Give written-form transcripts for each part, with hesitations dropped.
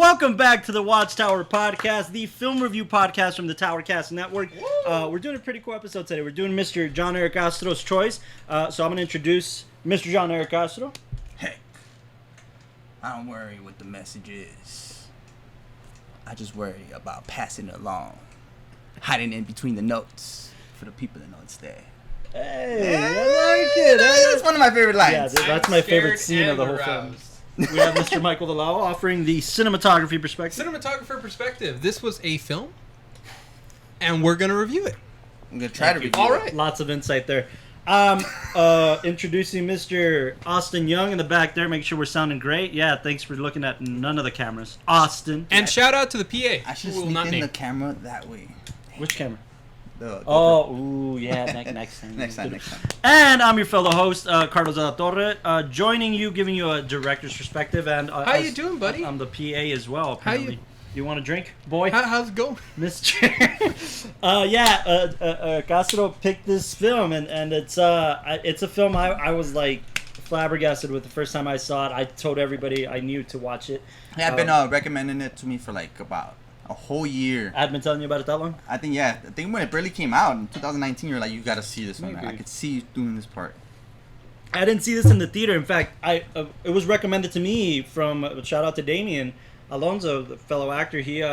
Welcome back to the WatchTower podcast, the film review podcast from the Towercast Network. We're doing a pretty cool episode today. We're doing Mr. John Eric Castro's choice. So I'm going to introduce Mr. John Eric Castro. Heck, I don't worry what the message is. I just worry about passing it along, hiding in between the notes for the people that know it's there. Hey, I like it. That's one of my favorite lines. Yeah, that's my favorite scene of the whole film. We have Mr. Michael Delau offering the cinematography perspective. Cinematographer perspective. This was a film, and we're going to review it. I'm going to try to review it. All right. Lots of insight there. Introducing Mr. Austin Young in the back there. Make sure we're sounding great. Yeah, thanks for looking at none of the cameras. Austin. And shout out to the PA. I should sneak in the camera that way. Which camera? The Next time. next time. And I'm your fellow host, Carlos de la Torre, joining you, giving you a director's perspective. And how you doing, buddy? I'm the PA as well, apparently. You want a drink, boy? How's it going? Mr. Castro picked this film, and it's a film I was like flabbergasted with the first time I saw it. I told everybody I knew to watch it. Yeah, I've been recommending it to me for like about a whole year. I've been telling you about it that long? I think when it barely came out in 2019, you're like, you got to see this one, man. Maybe. I could see you doing this part. I didn't see this in the theater. In fact, it was recommended to me from shout out to Damien Alonso, the fellow actor. He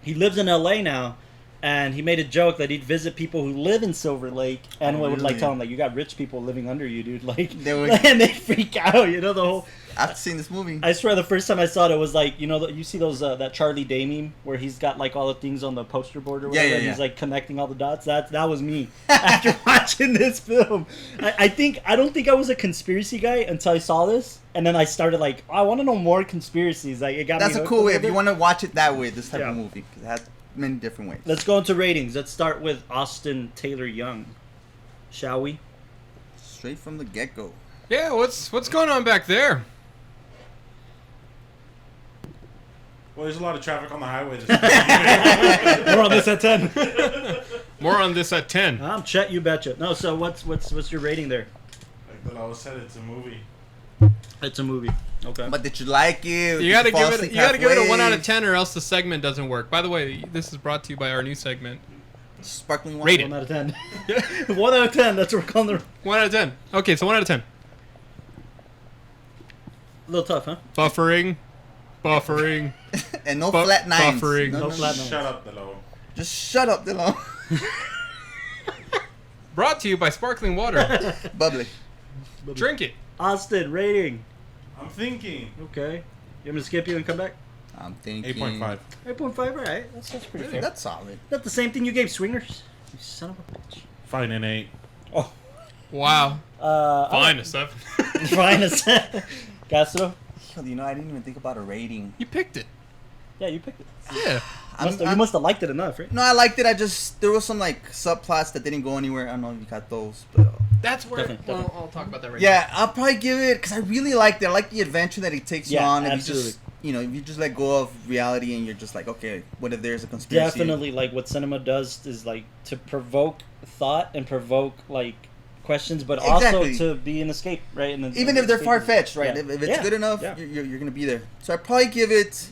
lives in LA now, and he made a joke that he'd visit people who live in Silver Lake and would like tell him like, you got rich people living under you, dude. Like and they freak out, the whole. I've seen this movie. I swear the first time I saw it was like, you see those that Charlie Day meme where he's got like all the things on the poster board or whatever, and he's like connecting all the dots. That was me after watching this film. I don't think I was a conspiracy guy until I saw this, and then I started like, I want to know more conspiracies. Like it got That's me a cool way if you to want to watch it that way. This type of movie, because it has many different ways. Let's go into ratings. Let's start with Austin Taylor Young, shall we? Straight from the get-go. Yeah, what's going on back there? Well, there's a lot of traffic on the highway this morning. More on this at 10. More on this at 10. I'm Chet, you betcha. No, so what's your rating there? Like Delau said, it's a movie. It's a movie. Okay. But did you like it? You gotta give it a 1 out of 10, or else the segment doesn't work. By the way, this is brought to you by our new segment. Sparkling water. Rate it. 1 out of 10. 1 out of 10. That's what we're calling the. 1 out of 10. Okay, so 1 out of 10. A little tough, huh? Buffering. And no flat nines. Buffering. No flat nines. Shut up, Delau. Just shut up, Delau. Brought to you by Sparkling Water. Bubbly. Drink it. Austin, rating. I'm thinking. Okay. You want me to skip you and come back? I'm thinking 8.5. 8.5, right? That's pretty fair. That's solid. That's the same thing you gave Swingers. You son of a bitch. Fine and 8. Oh. Wow. Fine, a 7. Fine, a 7. Castro? I didn't even think about a rating. You picked it. Yeah, you picked it. Yeah. You must have liked it enough, right? No, I liked it. There was some like subplots that didn't go anywhere. I don't know if you got those, but That's where. Definitely. Well, I'll talk about that right yeah, I'll probably give it because I really liked it. I like the adventure that it takes you on. Absolutely. If you just let go of reality and you're just like, okay, what if there's a conspiracy? Definitely, like what cinema does is like to provoke thought and provoke like questions, but also to be an escape, right? Even if they're far fetched, right? Yeah. If it's good enough, you're gonna be there. So I probably give it.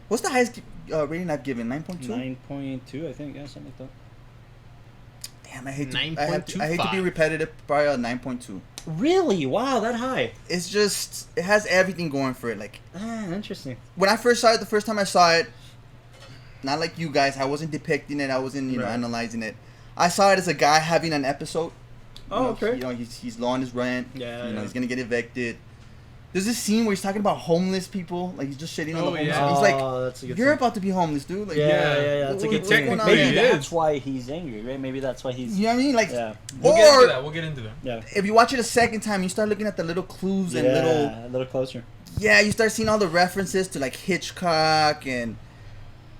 What's the highest rating I've given? 9.2. 9.2, I think. Yeah, something like that. Damn, I hate to. 9.25. I hate to be repetitive. Probably a 9.2. Really? Wow, that high. It's just it has everything going for it. Like Interesting. when I first saw it, the first time I saw it, not like you guys, I wasn't depicting it. I wasn't analyzing it. I saw it as a guy having an episode. Okay. He's low on his rent. Yeah. He's gonna get evicted. There's this scene where he's talking about homeless people. Like he's just shitting on the homeless. yeah. He's like, that's a good "You're scene. about to be homeless, dude." Like, Yeah. That's a good thing. Technically, Maybe it that's is. why he's angry, right? Maybe that's why he's. you know what I mean? Like, Yeah. We'll get into that. Yeah. if you watch it a second time, you start looking at the little clues and a little closer. you start seeing all the references to like Hitchcock and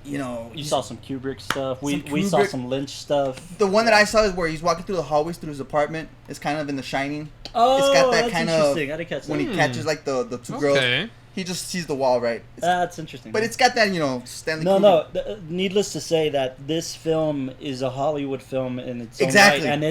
You saw some Kubrick stuff. We Kubrick. saw some Lynch stuff. the one that I saw is where he's walking through the hallways through his apartment. It's kind of in The Shining. Oh, It's got that that's kind of interesting. I didn't catch that. when he catches like the two girls. Okay. He just sees the wall, right? That's interesting. But it's got that Stanley. No. Kubrick. Needless to say that this film is a Hollywood film in its own Exactly. right, and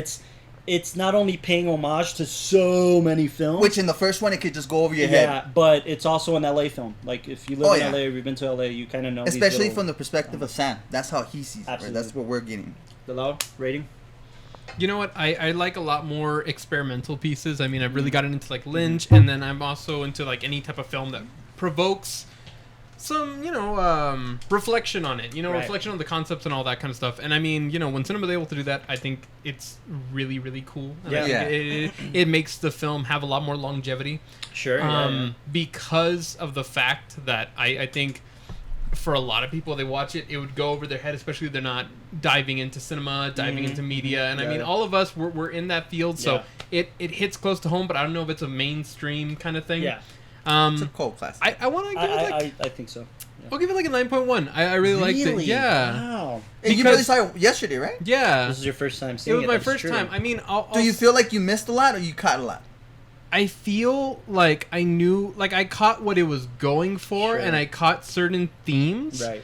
it's not only paying homage to so many films. Which in the first one, it could just go over your head. Yeah, but it's also an LA film. Like, if you live in LA or you've been to LA, you kind of know Especially these from the perspective of Sam. That's how he sees it. Right? Absolutely. That's what we're getting. The low rating? You know what? I like a lot more experimental pieces. I mean, I've really gotten into like Lynch, and then I'm also into like any type of film that provokes some, reflection on it. Right. Reflection on the concepts and all that kind of stuff. And I mean, when cinema's able to do that, I think it's really, really cool. And I think it makes the film have a lot more longevity. Sure. Because of the fact that I think for a lot of people, they watch it, it would go over their head, especially if they're not diving into cinema, diving into media. And I mean, all of us, we're in that field, so it hits close to home, but I don't know if it's a mainstream kind of thing. Yeah. It's a cult classic. I want to give it I think so. Yeah. I'll give it like a 9.1. I really liked it. Yeah. Wow. And you really saw it yesterday, right? Yeah. This is your first time It seeing it. was my that's first true. time. I mean, Do you feel like you missed a lot or you caught a lot? I feel like I knew, like I caught what it was going for, Sure. and I caught certain themes. Right.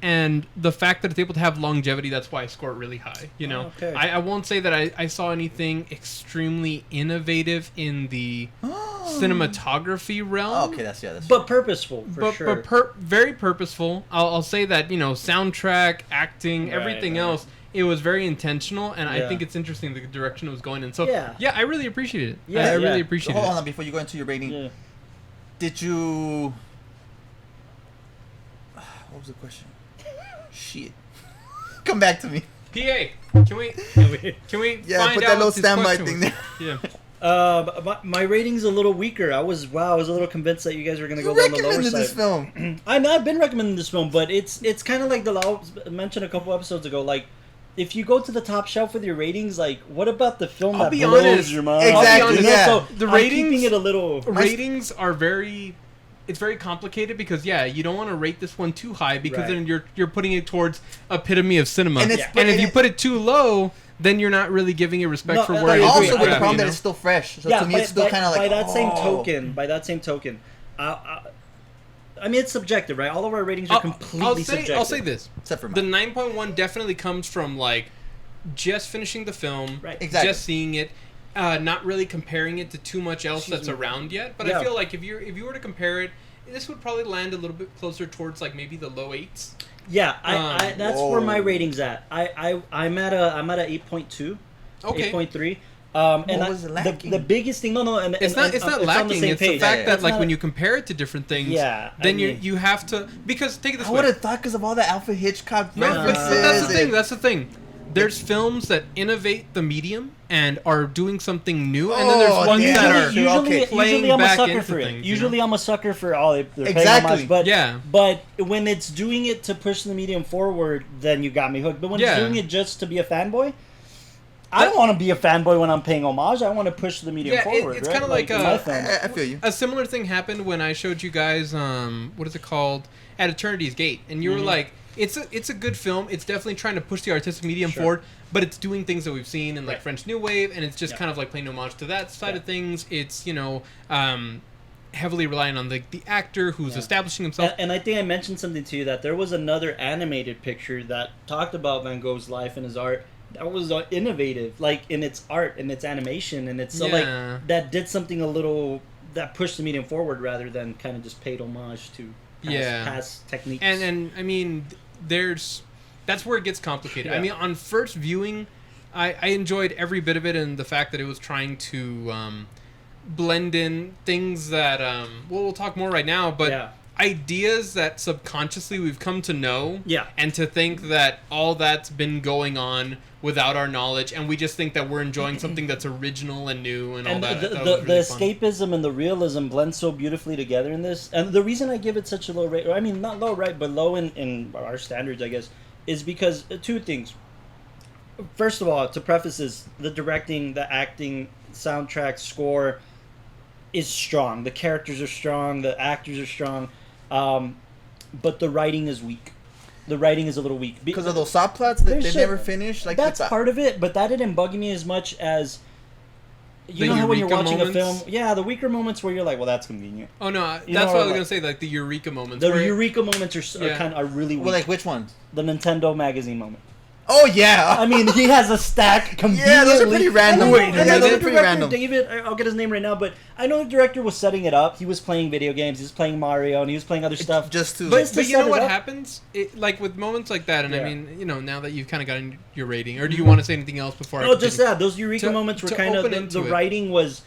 And the fact that it's able to have longevity, that's why I score it really high. Okay. I won't say that I saw anything extremely innovative in the cinematography realm. Oh, okay, that's But purposeful, for sure. But very purposeful. I'll say that, soundtrack, acting, Right, everything right. else, it was very intentional, and I Yeah. think it's interesting the direction it was going in. So, Yeah. I really appreciate it. Yeah, I really yeah. appreciate Hold it. on, before you go into your rating, Yeah. did you... What was the question? Shit. Come back to me. PA, can we Yeah, find put out that little what this standby question thing was? there. Yeah. My rating's a little weaker. I was a little convinced that you guys were gonna You go down the lower recommended side. this film. I've been recommending this film, but it's kind of like the Lau mentioned a couple episodes ago. Like, if you go to the top shelf with your ratings, like, what about the film I'll that be blows honest. your mind? Exactly, You know? yeah. So The I'm ratings- keeping it a little. Ratings are it's very complicated because you don't want to rate this one too high because Right. then you're putting it towards epitome of cinema. And And, it's- if and you it- put it too low, then you're not really giving it respect No, for I where agree. it's Also, with the at, problem you that know? it's still fresh. So Yeah, to me, it's still kind of like... by that same oh. token. I mean, it's subjective, right? All of our ratings are completely subjective. I'll say this. Except for The mine. 9.1 definitely comes from like just finishing the film, Right. Exactly. just seeing it, not really comparing it to too much else Excuse that's me. around yet. But Yeah. I feel like if you were to compare it, this would probably land a little bit closer towards like maybe the low 8s. Yeah, that's where my Whoa. rating's at. I'm at a 8.2, Okay. 8.3. And What was it lacking? the biggest thing, and It's not on the lacking. same It's the page. fact that It's like not when a- you compare it to different things, Yeah, then I mean- you have to, because take it this I way. would have thought because of all the Alfred Hitchcock No, but references. that's the thing. and- That's the thing. There's films that innovate the medium and are doing something new, and then Oh, there's ones damn. that are Okay. Usually I'm a back sucker into for it. things, you Usually know? I'm a sucker for they're paying Exactly. homage, but Yeah. but when it's doing it to push the medium forward, then you got me hooked. But when Yeah. it's doing it just to be a fanboy, I don't want to be a fanboy when I'm paying homage. I want to push the medium Yeah, forward. it's right? kinda like, in my uh, film. I feel you. A similar thing happened when I showed you guys what is it called, At Eternity's Gate, and you were like, it's a good film. It's definitely trying to push the artistic medium Sure. forward, but it's doing things that we've seen in like Right. French New Wave, and it's just Yeah. kind of like playing homage to that side Yeah. of things. It's heavily relying on the actor who's establishing himself. And I think I mentioned something to you that there was another animated picture that talked about Van Gogh's life and his art that was innovative, like in its art and its animation, and it's so Yeah. like that did something a little that pushed the medium forward rather than kind of just paid homage to past techniques. And I mean, that's where it gets complicated. I Yeah. mean, on first viewing, I enjoyed every bit of it, and the fact that it was trying to blend in things that we'll talk more right now, but Yeah. ideas that subconsciously we've come to know, Yeah. and to think that all that's been going on without our knowledge, and we just think that we're enjoying something that's original and new and all And that. the, that the, was the really fun. escapism and the realism blend so beautifully together in this. And the reason I give it such a low rate, I mean, not low, right, but low in our standards, I guess, is because two things. First of all, to preface this, the directing, the acting, soundtrack, score is strong. The characters are strong. The actors are strong. But the writing is weak. The writing is a little weak. Because of those subplots that There's they shit- never finished. Like That's the- part of it, but that didn't bug me as much as... You The know how when you're eureka watching moments? a film... Yeah, the weaker moments where you're like, well, that's convenient. Oh no, You that's know, what I was like- gonna say. Like the eureka moments. The where- eureka moments are Yeah. kind of really weak. Well, like which ones? The Nintendo magazine moment. Oh yeah. I mean, he has a stack conveniently. Yeah, those are pretty random. And Yeah, then those the are pretty director, random. David, I'll get his name right now, but I know the director was setting it up. He was playing video games. He was playing Mario, and he was playing other stuff. Just to. But you set know it what up. happens? Like with moments like that, and I Yeah. mean, you know, now that you've kind of gotten your rating, or do you want to say anything else before I No, just continue? that. Those Eureka To- moments were to kind of open into the it. writing was.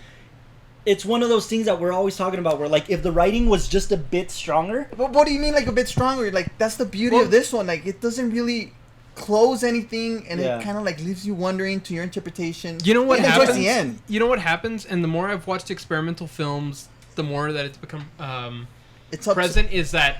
It's one of those things that we're always talking about. Where like, if the writing was just a bit stronger, But what do you mean, like a bit stronger? Like that's the beauty Well- of this one. Like it doesn't really close anything, and Yeah. it kind of like leaves you wondering to your interpretation. You know what Even happens? towards the end. You know what happens? And the more I've watched experimental films, the more that it's become It's up present is that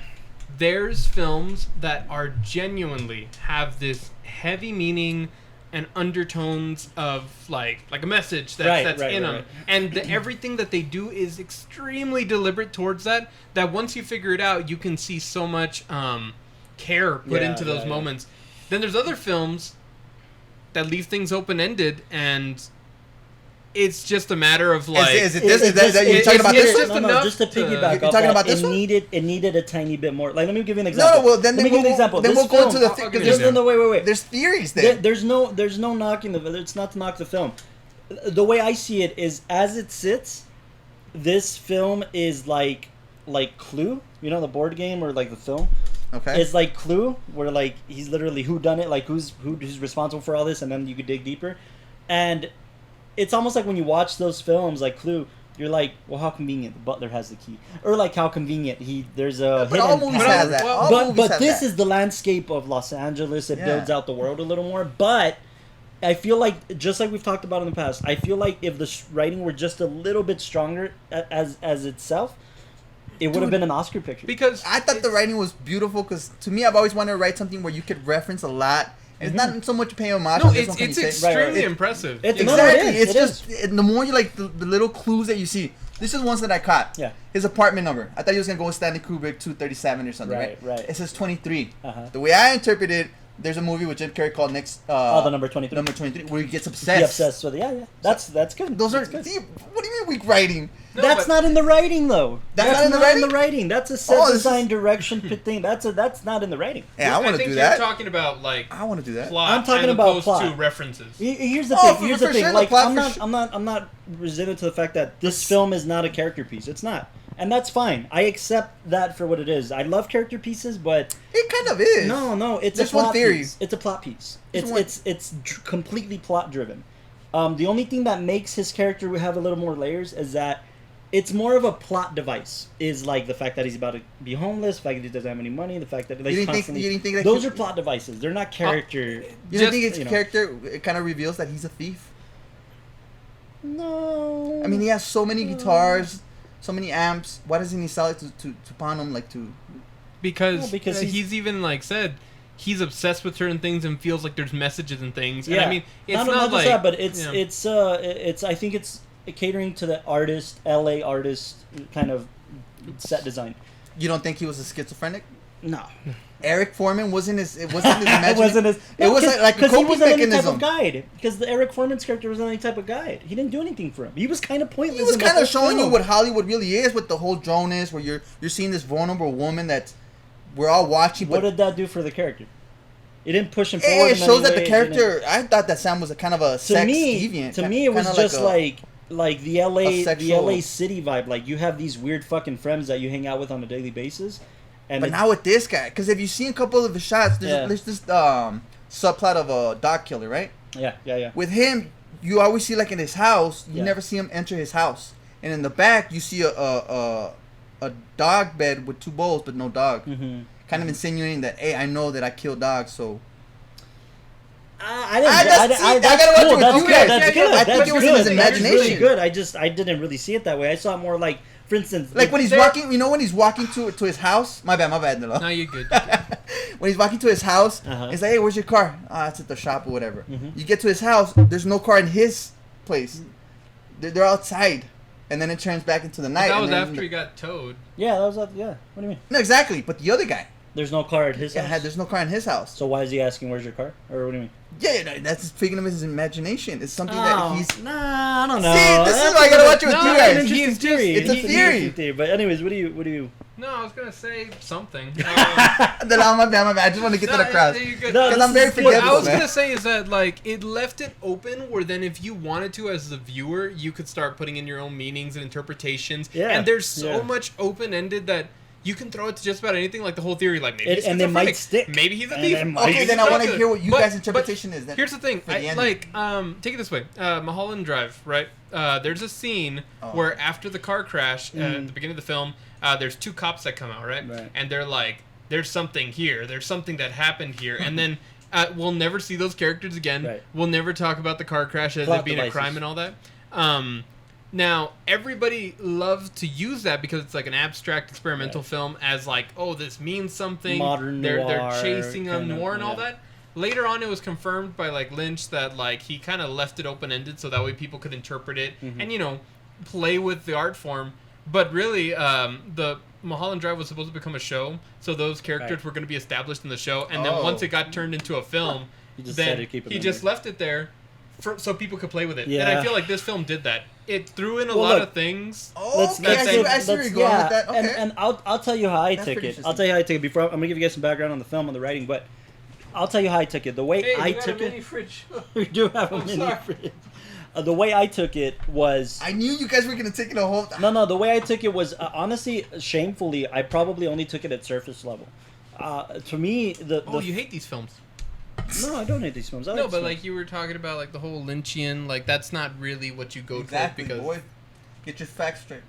there's films that are genuinely have this heavy meaning and undertones of like a message that's Right, in right, them, right. and everything that they do is extremely deliberate towards that. That once you figure it out, you can see so much care put Yeah, into those yeah. moments. Then there's other films that leave things open ended, and it's just a matter of like. Is it this? Is that you're it- talking about it's this just one? no, enough just to to- piggyback You're off talking that, about this it one? needed a tiny bit more. Like, let me give you an No, example. no. Well, then let me give you an example. Then This we'll go film- into the I'll give because you Just, no, wait. there's theories There- there. there's no knocking the. It's not to knock the film. The way I see it is, as it sits, this film is like Clue. You know, the board game, or like the film. Okay. It's like Clue, where like he's literally who done it, like who's responsible for all this, and then you could dig deeper. And it's almost like when you watch those films like Clue, you're like, well, how convenient the butler has the key, or like how convenient there's a But all hidden movies power. have that. Well, All But movies have this that. is the landscape of Los Angeles. It Yeah. builds out the world a little more. But I feel like, just like we've talked about in the past, I feel like if the writing were just a little bit stronger as itself, it would have been an Oscar picture. because I thought the writing was beautiful because to me, I've always wanted to write something where you could reference a lot. And it's not so much paying homage. no, to this it's one, can it's you say? extremely Right. impressive. It's- Yeah. no, no, it Exactly. is, It's it just and the more you like the little clues that you see. This is ones that I caught. Yeah. His apartment number. I thought he was gonna go with Stanley Kubrick 237 or something, right? Right, right. It says 23. Uh-huh. The way I interpret it, there's a movie with Jim Carrey called The number 23. Number 23, where he gets Be obsessed. obsessed with it. Yeah. That's good. Those are. That's good. What do you mean weak writing? No, That's but- not in the writing, though. That's not in the writing? That's a set Oh, this design is- direction thing. That's not in the writing. Yeah, I want to think do you're that. talking about like I want to do that. plot. I'm talking as about opposed plot. to references. Here's the Oh, thing. Here's for the thing. sure, the Like, plot I'm for not, sure. I'm not resistant to the fact that this film is not a character piece. It's not, and that's fine. I accept that for what it is. I love character pieces, but It kind of is. no, it's There's a plot one theory. piece. It's a plot piece. There's It's completely plot driven. The only thing that makes his character have a little more layers is that it's more of a plot device. Is like the fact that he's about to be homeless, the fact that he doesn't have any money, the fact that You he's didn't constantly. think that those he- are plot devices. They're not character. You Just, don't think its you know. character it kind of reveals that he's a thief? No. I mean, he has so many guitars, so many amps. Why doesn't he sell it to pawn them like to? because No, because he's even like said he's obsessed with certain things and feels like there's messages and things. Yeah. And I mean, it's not, just like that, but it's you know, it's I think it's catering to the artist, LA artist kind of set design. You don't think he was a schizophrenic? No, Eric Foreman wasn't his. It wasn't his imagination. it wasn't his. It was like a he coping wasn't any type mechanism. of guide. Because the Eric Foreman's character wasn't any type of guide. He didn't do anything for him. He was kind of pointless. He was in the kind whole of showing you film. what Hollywood really is, what the whole drone is, where you're seeing this vulnerable woman that we're all watching. What But did that do for the character? It didn't push him forward. it in shows any that the way. It didn't- character. I thought that Sam was a kind of a To sex me, deviant. to me, it was kinda just a- like the LA sexual- the LA city vibe. Like, you have these weird fucking friends that you hang out with on a daily basis, and But it- now with this guy, because if you see a couple of the shots, there's this subplot of a dog killer, right? yeah. With him, you always see like in his house, you Yeah. never see him enter his house, and in the back you see a dog bed with two bowls but no dog, Mm-hmm. kind of insinuating that hey, I know that I kill dogs, so I didn't. I just see- I that's gotta watch cool. it with That's you good. guys. That's Yeah, good. yeah, I That's think it was good. in his That's really imagination. good. I didn't really see it that way. I saw it more like, for instance, like when he's there- walking, you know, when he's walking to his house. My bad, Nilo. no, you're good. When he's walking to his house, Uh-huh. he's like, hey, where's your car? Ah, it's at the shop or whatever. Mhm. You get to his house, there's no car in his place. They're outside, and then it turns back into the night. That and was then after he got towed. Yeah, that was yeah. What do you mean? No, exactly. But the other guy, There's no car at his house. there's no car in his house. So why is he asking where's your car? Or what do you mean? Yeah, no, that's speaking of his imagination. It's something Oh, that he's. nah, I don't know. See, this is That's why I gotta watch it with No, you I guys. mean, Interesting he's just- theory. it's a Interesting theory. But anyways, what do you? No, I was gonna say something. My bad. I just want to get that across. Because I'm very What forgetful, I was man. gonna say is that like it left it open where then if you wanted to as a viewer, you could start putting in your own meanings and interpretations. Yeah, And there's so yeah. much open ended that you can throw it to just about anything. Like the whole theory, like maybe he's And it might schizophrenic, stick. maybe he's a And thief. it might maybe Okay, he's then a I drug want to dealer. hear what you But- guys' but interpretation is. Then. Here's the thing, for the ending. take it this way, Mulholland Drive, right? There's a scene where after the car crash at the beginning of the film, there's two cops that come out, right? And they're like, "There's something here. There's something that happened here," and then we'll never see those characters again. Right. We'll never talk about the car crash as Plot it being a devices. crime and all that. Now, everybody loves to use that because it's like an abstract experimental film as like, oh, this means something. Modern they're noir, chasing a kinda, noir and all yeah. that. Later on, it was confirmed by like Lynch that like he kind of left it open ended so that way people could interpret it and play with the art form. But really, the Mulholland Drive was supposed to become a show, so those characters were going to be established in the show. And then once it got turned into a film, He just then decided to keep it he in just there. left it there so people could play with it. And Yeah. I feel like this film did that. It threw in a Well, lot look, of things. Let's Okay, I see where you're let's- going with that. Okay. And I'll tell you how I That's took pretty it. I'll tell you how I took it. Before I'm gonna give you guys some background on the film, on the writing, but I'll tell you how I took it. The way Hey, I you got took a mini it, fridge. we do have a I'm mini sorry. fridge. The way I took it was I knew you guys were gonna take it a whole. no. The way I took it was honestly, shamefully, I probably only took it at surface level. To me, Oh, you hate these films. no, I don't hate these films. I No, like but these like you were talking about like the whole Lynchian, like that's not really what you go Exactly, towards because boy. Get your facts straight.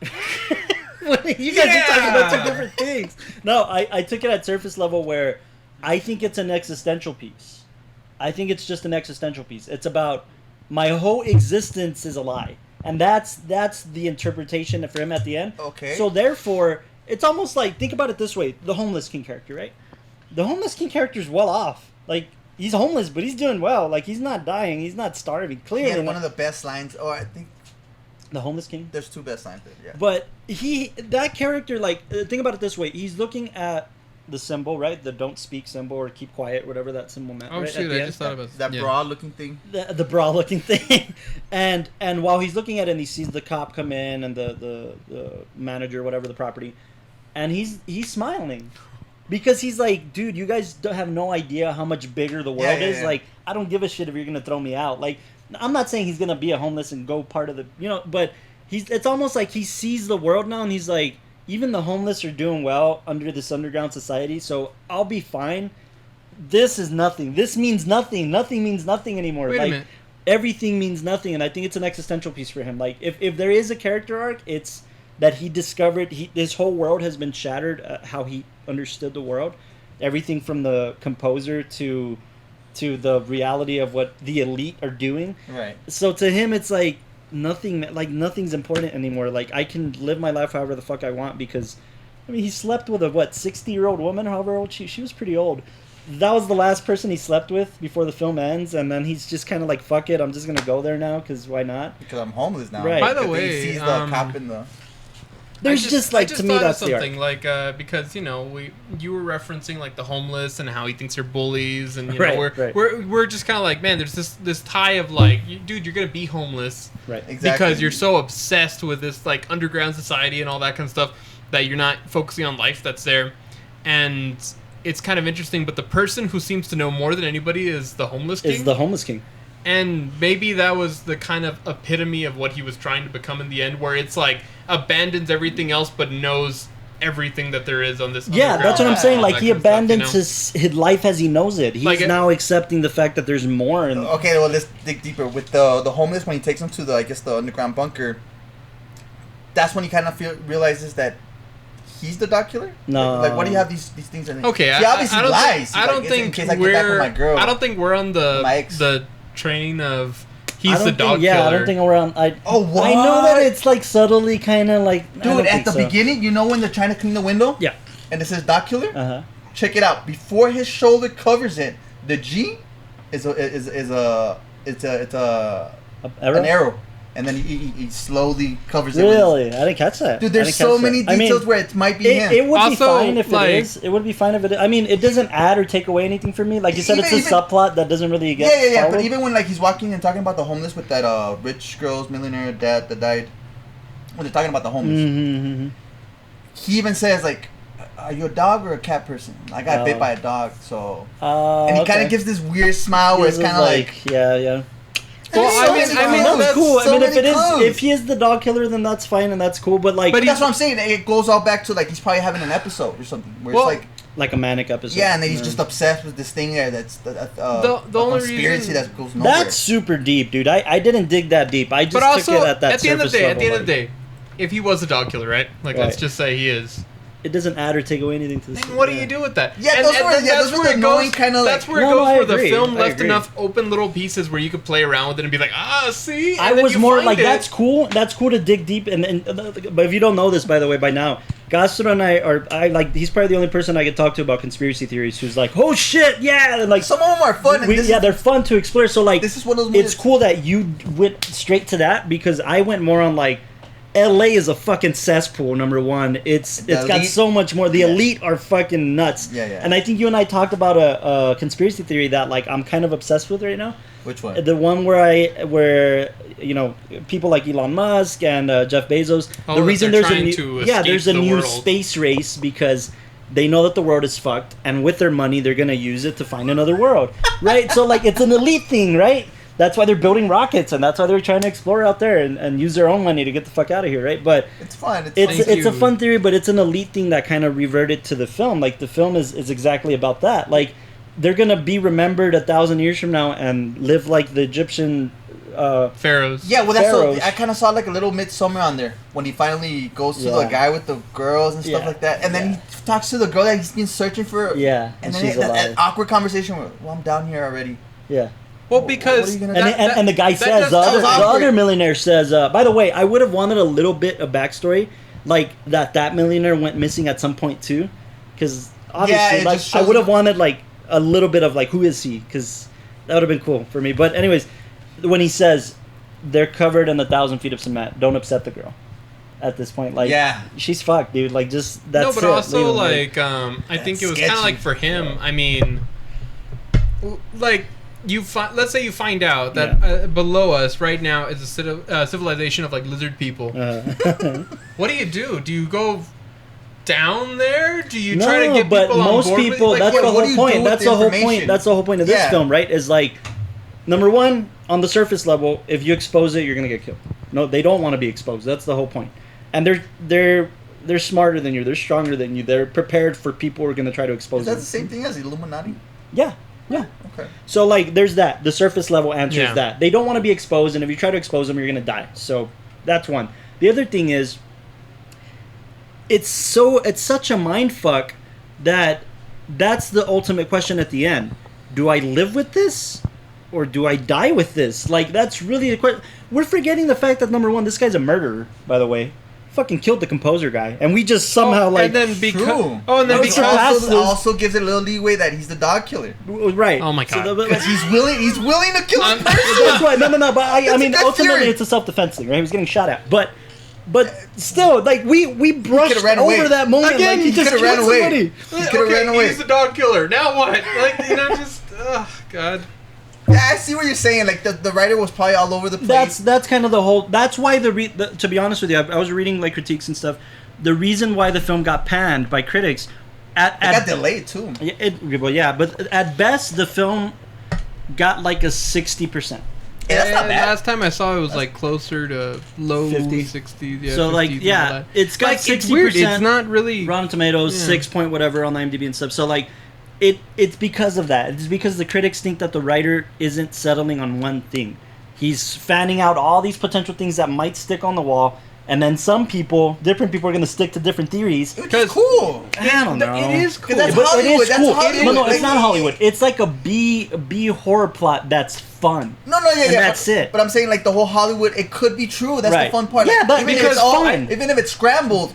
films. You guys are talking about two different things. No, I took it at surface level where I think it's an existential piece. I think it's just an existential piece. It's about my whole existence is a lie, and that's the interpretation for him at the end. Okay. So therefore, it's almost like, think about it this way: the homeless king character, right? The homeless king character is well off. Like, he's homeless, but he's doing well. Like, he's not dying. He's not starving. He Clearly, had one not- of the best lines. Oh, I think the homeless king. there's two best lines there. Yeah. But that character, like, think about it this way: he's looking at the symbol, right? The don't speak symbol or keep quiet, whatever that symbol meant. oh right, shoot, at the I end. just thought about That yeah. broad-looking thing. The bra looking thing. and while he's looking at it, and he sees the cop come in and the manager, whatever the property, and he's smiling. Because he's like, dude, you guys don't have no idea how much bigger the world is. Yeah. Like, I don't give a shit if you're gonna throw me out. Like, I'm not saying he's gonna be a homeless and go part of the, but it's almost like he sees the world now, and he's like, even the homeless are doing well under this underground society, so I'll be fine. This is nothing. This means nothing. Nothing means nothing anymore. Wait a Like, minute. everything means nothing, and I think it's an existential piece for him. Like, if there is a character arc, it's that he discovered his whole world has been shattered. How he understood the world, everything from the composer to the reality of what the elite are doing. Right. So to him, it's like nothing's important anymore. Like, I can live my life however the fuck I want because, I mean, he slept with a 60-year-old woman, however old she was pretty old. That was the last person he slept with before the film ends, and then he's just kind of like, fuck it, I'm just gonna go there now because why not? Because I'm homeless now. Right. By the Because way, he sees the cop in the. There's just like, to me, thought of that's the arc. something like because you were referencing like the homeless and how he thinks they're bullies and Right. we're just kind of like, man, there's this tie of like, dude, you're gonna be homeless Right. Exactly. because you're so obsessed with this like underground society and all that kind of stuff that you're not focusing on life that's there, and it's kind of interesting. But the person who seems to know more than anybody is the homeless king. Is the homeless king. And maybe that was the kind of epitome of what he was trying to become in the end, where it's like abandons everything else but knows everything that there is on this. Yeah, underground that's what I'm and saying. all Like, that he kind of stuff, abandons his life as he knows it. He's Like it- now accepting the fact that there's more. And Okay, well, let's dig deeper. With the homeless, when he takes him to the underground bunker, that's when he kind of realizes that he's the dog killer. No. Like, why do you have these things in it? Okay, he obviously I don't lies. Think, He's I like, don't "It's in think case I get back with my girl." I don't think we're on My ex. the train of I he's don't the think, dog yeah, killer. I don't think we're on. Oh, I know that what? it's like subtly kind of like. I don't Dude, at think the so. beginning, you know when they're trying to clean the window? Yeah. And it says dog killer? Uh huh. Check it out. Before his shoulder covers it, the G is an arrow. And then he slowly covers it. Really, I didn't catch that. Dude, I there's didn't so catch many that. I mean, details where it might be him. It would be Also, fine if like- it is. It would be fine if it is. I mean, it doesn't add or take away anything for me. Like you said, it's a Even- subplot that doesn't really get. Yeah. But followed. even when like he's walking and talking about the homeless with that rich girl's millionaire dad that died, when they're talking about the homeless, Mm-hmm. he even says like, "Are you a dog or a cat person?" I got bit by a dog, so. And he kind of gives this weird smile where it's kind of like, yeah. Well, I mean, that's cool. so I mean, many clues. if he is the dog killer, then that's fine and that's cool. But like, But that's what I'm saying. It goes all back to like he's probably having an episode or something where it's like a manic episode. yeah, and then he's just obsessed with this thing there that's the a only conspiracy reason that goes nowhere. That's super deep, dude. I didn't dig that deep. I just but also, took it at that at the end of the surface day, level, of the day, if he was a dog killer, right? Like, let's Right. just say he is. it doesn't add or take away anything to the Then story. what do you do with that? Yeah, those were the annoying kind of That's like. where it No, goes. I Where agree. the film I left agree. enough open little pieces where you could play around with it and be like, see. I And then was you more find like, it. that's cool. That's cool to dig deep. And but if you don't know this, by the way, by now, Castro and I like, he's probably the only person I could talk to about conspiracy theories who's like, oh shit, yeah, and like Some of them are fun. And they're fun to explore. So like, this is one of those it's movies- cool that you went straight to that because I went more on like, LA is a fucking cesspool. Number one, it's got elite? so much more. The elite are fucking nuts. Yeah. And I think you and I talked about a conspiracy theory that like I'm kind of obsessed with right now. Which one? The one where you know people like Elon Musk and Jeff Bezos. Oh, the that reason they're there's a trying new to there's a escape the new world. space race because they know that the world is fucked, and with their money they're gonna use it to find another world, right? So like it's an elite thing, right? That's why they're building rockets, and that's why they're trying to explore out there and use their own money to get the fuck out of here, right? But It's fun. it's Thank a you. fun theory, but it's an elite thing that kind of reverted to the film. Like the film is exactly about that. Like they're gonna be remembered 1,000 years from now and live like the Egyptian. Pharaohs. Yeah, well, that's Pharaohs. I kind of saw like a little midsummer on there when he finally goes to the Yeah. guy with the girls and stuff Yeah. like that, and then he talks to the girl that he's been searching for. Yeah, and then she's that alive. awkward conversation where, well, I'm down here already. Yeah. Well, What because are you gonna And, and the guy says, that was the awkward. other millionaire says, by the way, I would have wanted a little bit of backstory, like that millionaire went missing at some point too, because obviously, it like just I shows- would have wanted like a little bit of like who is he, because that would have been cool for me. But anyways, when he says they're covered in 1,000 feet of cement, don't upset the girl. At this point, like Yeah. she's fucked, dude. Like just that's no, but it. also Leave him, like I think it was kind of sketchy. like for him. I mean, like let's say you find out that below us right now is a civilization of like lizard people. What do? Do you go down there? Do you try to get but people on most board with people, it? that's what the do whole you do point. with That's the the whole point. information? That's the whole point of this Yeah. film, right? Is like, number one, on the surface level, if you expose it, you're gonna get killed. No, they don't want to be exposed. That's the whole point. And they're smarter than you. They're stronger than you. They're prepared for people who are gonna try to expose Is that them. the same thing as the Illuminati? Yeah. Okay. So like, there's that. The surface level answer Yeah. is that they don't want to be exposed, and if you try to expose them, you're gonna die. So that's one. The other thing is, it's such a mind fuck that that's the ultimate question at the end. Do I live with this, or do I die with this? Like that's really the question. We're forgetting the fact that number one, this guy's a murderer. By the way, fucking killed the composer guy, and we just somehow like and then because True. and then No, because surpassed- Also gives it a little leeway that he's the dog killer. right. Oh my God. Because he's willing to kill a person. That's why. No. But I That's mean, a good ultimately, theory. it's a self-defense thing, right? He was getting shot at, but still, like we brushed could've ran over away. that moment. Again, like he he just could've killed ran away. somebody. He could've ran away. He's the dog killer. Now what? Like just God. Yeah, I see what you're saying. Like the writer was probably all over the place. That's kind of the whole. That's why to be honest with you, I was reading like critiques and stuff. The reason why the film got panned by critics, it got delayed too. But at best, the film got like a 60%. Yeah, that's not And bad. last time I saw it was like closer to low 50. 60s. Yeah, So, like, 50s and yeah, all that. it's got like, it's weird. 60%. It's not really. Rotten Tomatoes, Yeah. 6 point whatever on IMDb and stuff. So like, it's because of that. It's because the critics think that the writer isn't settling on one thing. He's fanning out all these potential things that might stick on the wall, and then different people are going to stick to different theories. Which is cool. I don't know. It is cool. That's But it Hollywood, is that's cool. Hollywood. No, it's Like, not Hollywood. It's like a B horror plot that's fun. No, yeah. And that's it. But I'm saying like the whole Hollywood, it could be true. That's Right. the fun part. Yeah, Like, but even if because it's fun. even if it's scrambled,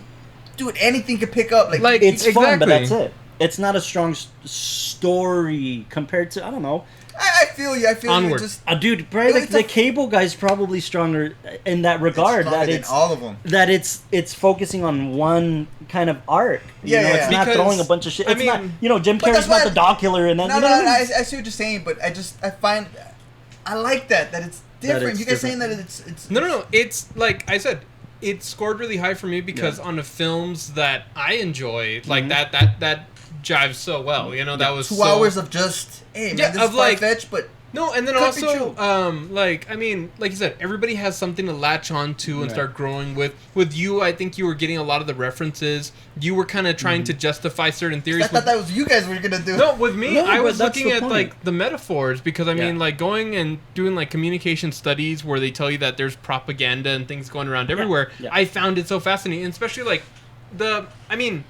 dude, anything could pick up. Like It's fun, but Exactly. that's it. It's not a strong story compared to, I don't know. I feel you. Onward. Just Dude, probably It's the a- cable guy's probably stronger in that regard. stronger That than it's all of them. That it's focusing on one kind of arc. You Yeah, know, yeah, it's yeah. not Because, throwing a bunch of shit. I It's not, mean- Jim But Carrey's that's not why- the dog killer, and then No, you know what I I mean? see what you're saying, but I find I like that it's different. it's You guys saying that different. it's No. It's like I said. it scored really high for me because on the films that I enjoy, like that jives so well. You know, that was 2 so, hours of just hey man, this is far-fetched, but no, and then could be also, true. like, I mean, like you said, everybody has something to latch on to and start growing with. With you, I think you were getting a lot of the references. You were kind of trying to justify certain theories. I thought that was you guys were gonna do. No, with me, No, I but was that's looking the at, point. like, the metaphors, because, I mean, like, going and doing, like, communication studies where they tell you that there's propaganda and things going around everywhere. Yeah. I found it so fascinating, and especially, like, I mean...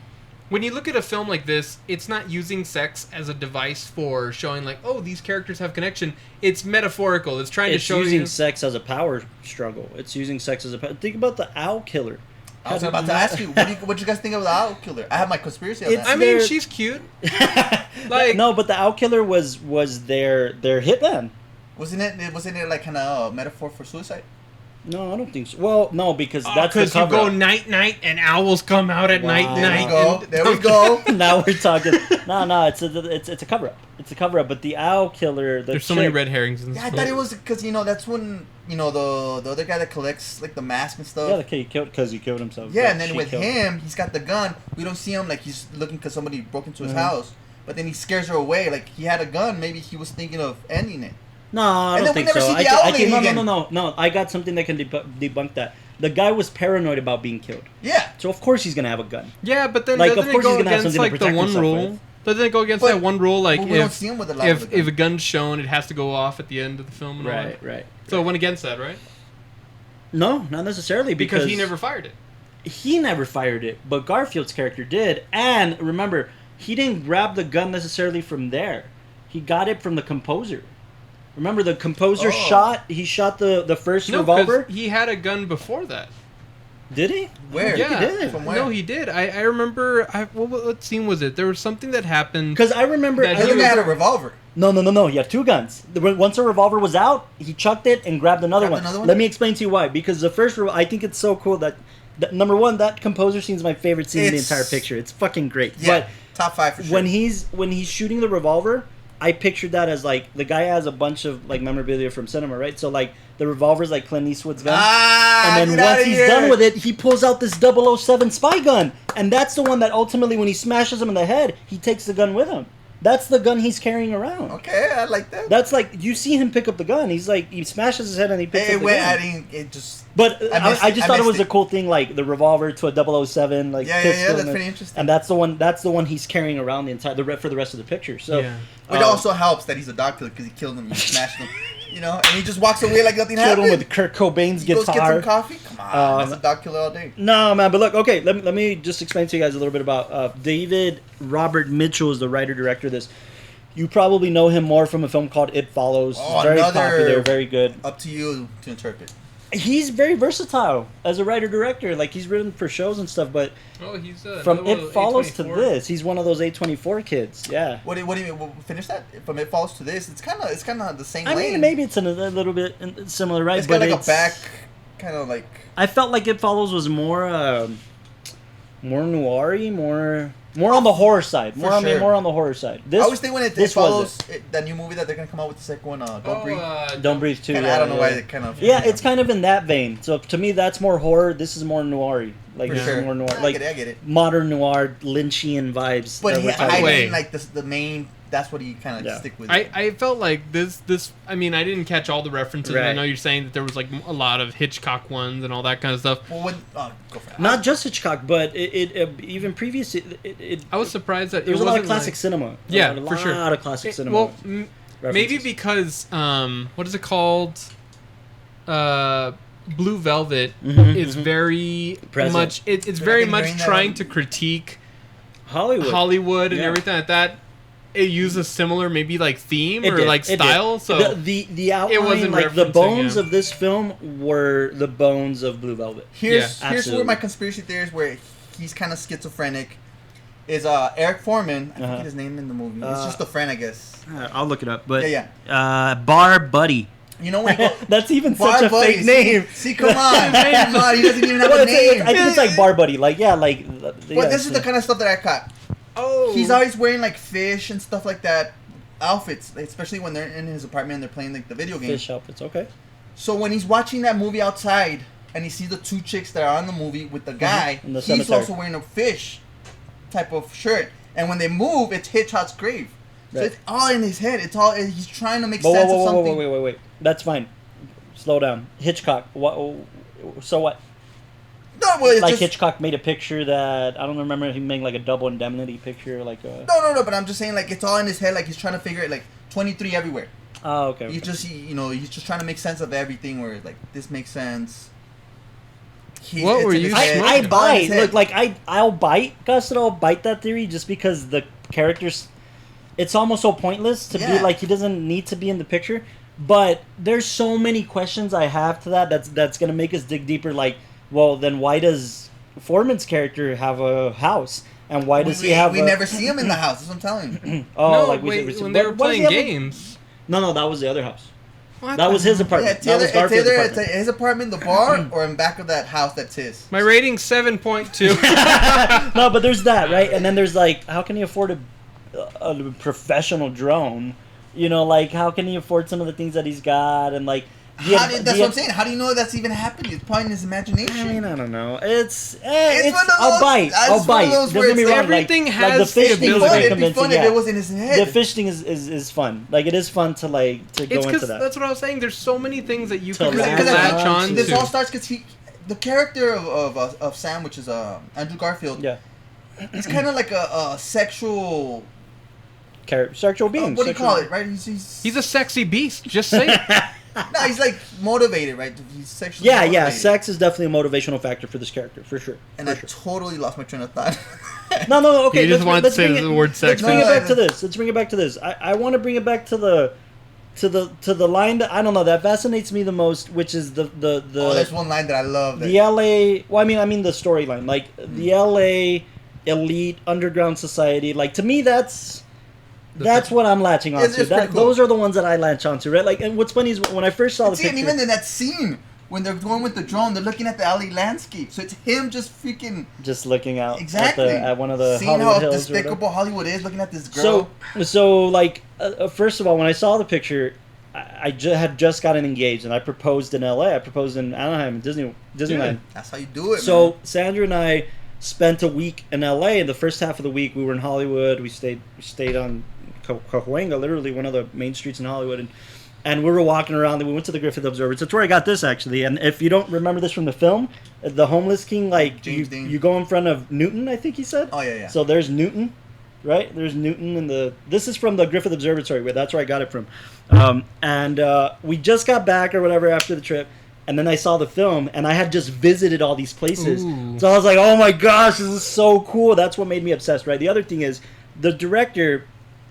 When you look at a film like this, it's not using sex as a device for showing, like, oh, these characters have connection. It's metaphorical. It's trying to show using you... sex as a power struggle. It's using sex as a think about the owl killer. I was about to ask you, what you guys think of the owl killer? I have my conspiracy on that. I mean, she's cute. Like, no, but the owl killer was their hitman. Wasn't it like kind of a metaphor for suicide? No, I don't think so. Well, no, because that's the because you cover. go night and owls come out at night. There we go. Now we're talking. No, it's a cover up. It's a cover up. But the owl killer. There's so many red herrings in this Yeah, I thought it was because that's when the other guy that collects like the mask and stuff. Yeah, the kid he killed because he killed himself. Yeah, Like, and then she with killed him, he's got the gun. We don't see him like he's looking because somebody broke into his house. But then he scares her away. Like he had a gun. Maybe he was thinking of ending it. No, I And don't then we think never so. see the owl lady no, again. no. I got something that can debunk that. The guy was paranoid about being killed, Yeah. so of course he's gonna have a gun. Yeah, but then Like, doesn't of course it go he's gonna have against something to like the protect one himself rule? with. Doesn't it go against But- that one rule? Like but we don't see him with a lot of the if a gun. gun's shown, it has to go off at the end of the film. And all that. Right. So it went against that, right? No, not necessarily Because he never fired it. He never fired it, but Garfield's character did. And remember, he didn't grab the gun necessarily from there. He got it from the composer. Remember, the composer shot the first revolver? He had a gun before that. Did he? Where? Yeah. He did. From where? No, he did. I remember. What scene was it? There was something that happened. Because I remember... That I think I had a revolver. No. He had two guns. Once a revolver was out, he chucked it and grabbed another one. Let me explain to you why. Because the first... I think it's so cool that number one, that composer scene is my favorite scene in the entire picture. It's fucking great. Yeah, But top 5 for sure. when he's shooting the revolver, I pictured that as like the guy has a bunch of like memorabilia from cinema, right? So like the revolver's like Clint Eastwood's gun, and then once he's done with it, he pulls out this 007 spy gun, and that's the one that ultimately, when he smashes him in the head, he takes the gun with him. That's the gun he's carrying around. Okay, I like that. That's like, you see him pick up the gun. He's like, he smashes his head and he picks up the gun. But I just thought it was a cool thing, like the revolver to a 007, like pistol. Yeah, that's pretty interesting. And that's the one he's carrying around for the rest of the picture. So, Yeah. Which also helps that he's a dog killer because he killed him, he smashed him, and he just walks away like nothing happened. killed him with Kurt Cobain's He goes get guitar. some coffee. Come on, that's a dog killer all day. No, man, but look, okay, let me just explain to you guys a little bit about David Robert Mitchell is the writer-director of this. You probably know him more from a film called It Follows. Oh, Very another- popular, very good. Up to you to interpret. He's very versatile as a writer-director. Like, he's written for shows and stuff, but Oh, he's from It Follows to A24. this, he's one of those A24 kids. Yeah. What do you mean? We'll finish that. From It Follows to this, it's kind of the same I lane. mean, maybe it's a little bit similar, right? It's got but like a back, kind of like. I felt like It Follows was more noir-y, more on the horror side. More on the horror side. I always think when It this Follows, that new movie that they're gonna come out with the second one, Don't Breathe. Don't Breathe too. Kinda, I don't know why it kind of. Yeah, it's kind of in that vein. So to me, that's more horror. This is more noir-y. Like, For this sure. is more noir. I Like, get it. modern noir, Lynchian vibes. But that he we're talking Wait. hiding like the main. That's what he kind of Yeah. stick with. I felt like this. I mean, I didn't catch all the references. And I Right. know you're saying that there was like a lot of Hitchcock ones and all that kind of stuff. Well, go for it. Not just Hitchcock, but it even previous. I was surprised that there was it a lot of wasn't classic like, cinema. Yeah, a for sure. lot of classic cinema. Well, maybe references. because what is it called? Blue Velvet is very Present. much. It's They're very not much doing that trying on- to critique Hollywood. and Yeah. everything like that. It used a similar maybe like theme It or did, like it did. style. So the outline, it wasn't like the referencing bones him. of this film were the bones of Blue Velvet. Here's absolutely. where my conspiracy theory is, where he's kind of schizophrenic. Is Eric Foreman? I forget his name in the movie. It's just a friend, I guess. I'll look it up. But Yeah, Bar Buddy. You know when he go, That's even Bar such a Buddy, fake name. See, come on, come on, he doesn't even have Well, a it's name. I think it's like Bar Buddy. Like, yeah, like. But this is the kind of stuff that I caught. oh, He's always wearing like fish and stuff like that outfits, especially when they're in his apartment and they're playing like the video game. Fish outfits, okay. So when he's watching that movie outside, and he sees the two chicks that are on the movie with the guy. In the He's cemetery. also wearing a fish type of shirt, and when they move, it's Hitchcock's grave. So Right. it's all in his head. It's all he's trying to make Whoa, sense whoa, of whoa, something. wait. That's fine. Slow down. Hitchcock. What? So what? No, well, it's Like just, Hitchcock made a picture that I don't remember him making like a double indemnity picture, like a. no. But I'm just saying, like it's all in his head. Like he's trying to figure it. Like 23 everywhere. Oh, okay. He's just he's just trying to make sense of everything. Where like this makes sense. What it's were in you his saying? head. I It's all in his bite. head. Look, like I'll bite, Gus. I'll bite that theory just because the characters. It's almost so pointless to be Yeah. like he doesn't need to be in the picture. But there's so many questions I have to that. That's gonna make us dig deeper. Like, well, then why does Foreman's character have a house, and why does he have? We never see him in the house. That's what I'm telling you. Oh, no, like wait, we when they were what does he playing have a- games. No, that was the other house. What That the was his hell? apartment. Yeah, That was it's Garfield's either apartment. his apartment, the bar, or in back of that house that's his. My rating's 7.2. No, but there's that, right? And then there's like, how can he afford a professional drone? You know, like how can he afford some of the things that he's got? And like, That's what I'm saying. How do you know that's even happening? It's probably in his imagination. I mean, I don't know. It's one of I'll those- bite. it's I'll one bite. of those Don't where get me it's wrong. like everything like has the fish It'd thing be is fun. very It'd be fun convincing. if Yeah. it was in his head. The fish thing is fun. Like it is fun to like to It's go into because that. that's what I was saying. There's so many things that you To can really latch latch on on to. This to. all starts because the character of Sam, which is Andrew Garfield, Yeah, he's kind of like a sexual. sexual being. What do you call it? Right? He's a sexy beast. Just say it. No, he's like motivated, right? He's sexually Yeah. motivated. Sex is definitely a motivational factor for this character, for sure. And for I sure. totally lost my train of thought. No. Okay, You just wanted to let's say bring the it- word sex. Let's bring it No, back to this. Let's bring it back to this. I want to bring it back to the line that I don't know that fascinates me the most, which is the Oh, there's one line that I love. the LA. Well, I mean the storyline, like the LA elite underground society. Like to me, that's what I'm latching onto. It's pretty cool. Those are the ones that I latch onto, right? Like, and what's funny is when I first saw the See, and picture. even in that scene when they're going with the drone, they're looking at the LA landscape. So it's him just freaking just looking out exactly at one of the seeing Hollywood how hills. or whatever. despicable Hollywood is, looking at this girl. So like, first of all, when I saw the picture, I had just gotten engaged, and I proposed in L.A. I proposed in Anaheim, Disneyland. That's how you do it. So man. Sandra and I spent a week in L.A. And the first half of the week, we were in Hollywood. We stayed on Cahuenga, literally one of the main streets in Hollywood, and we were walking around. And we went to the Griffith Observatory. So that's where I got this actually. And if you don't remember this from the film, the homeless king, like James Dean. you go in front of Newton, I think he said. Oh yeah. So there's Newton, right? There's Newton in the. This is from the Griffith Observatory. Where that's where I got it from, and we just got back or whatever after the trip, and then I saw the film, and I had just visited all these places. Ooh. So I was like, oh my gosh, this is so cool. That's what made me obsessed, right? The other thing is, the director,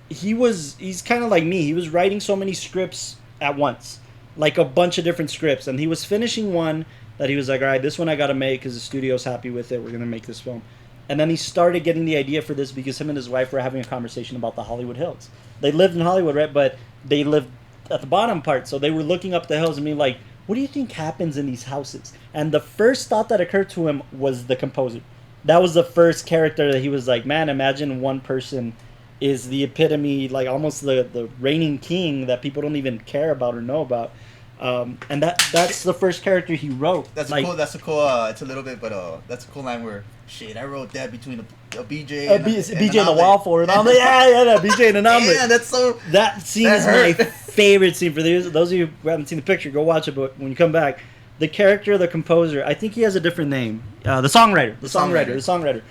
he's kind of like me. He was writing so many scripts at once, like a bunch of different scripts, and he was finishing one that he was like, all right, this one I got to make because the studio's happy with it. We're gonna make this film. And then he started getting the idea for this because him and his wife were having a conversation about the Hollywood Hills. They lived in Hollywood, right? But they lived at the bottom part, so they were looking up the hills and being like, what do you think happens in these houses? And the first thought that occurred to him was the composer. That was the first character that he was like, man, imagine one person is the epitome, like almost the reigning king that people don't even care about or know about. And that's the first character he wrote. That's like, a cool. It's a little bit, but that's a cool line where shit. I wrote that between a BJ and BJ and the wall for it. I'm like, yeah, BJ and an omelet. Yeah, that's so. That scene That is my hurt. favorite scene. For those of you who haven't seen the picture, go watch it. But when you come back, the character, the composer, I think he has a different name. The songwriter.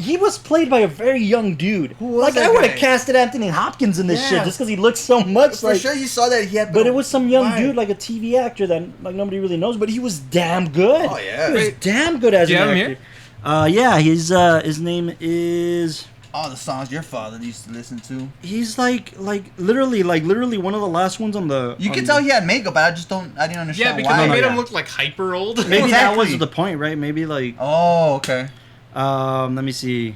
He was played by a very young dude. Who was like that I would guy? have casted Anthony Hopkins in this Yeah. shit just because he looks so much For like. sure, you saw that he had. But it was some young Why? dude, like a TV actor that like nobody really knows, but he was damn good. Oh, yeah. he was Wait, damn good as do you an have him actor. Yeah, his name is. All the songs your father used to listen to. He's like literally one of the last ones on the. You on can the- tell he had makeup, but I didn't Yeah, understand because why. they made yeah. him look like hyper old. Maybe that Exactly. was the point, right? Maybe like. Oh, okay. Let me see.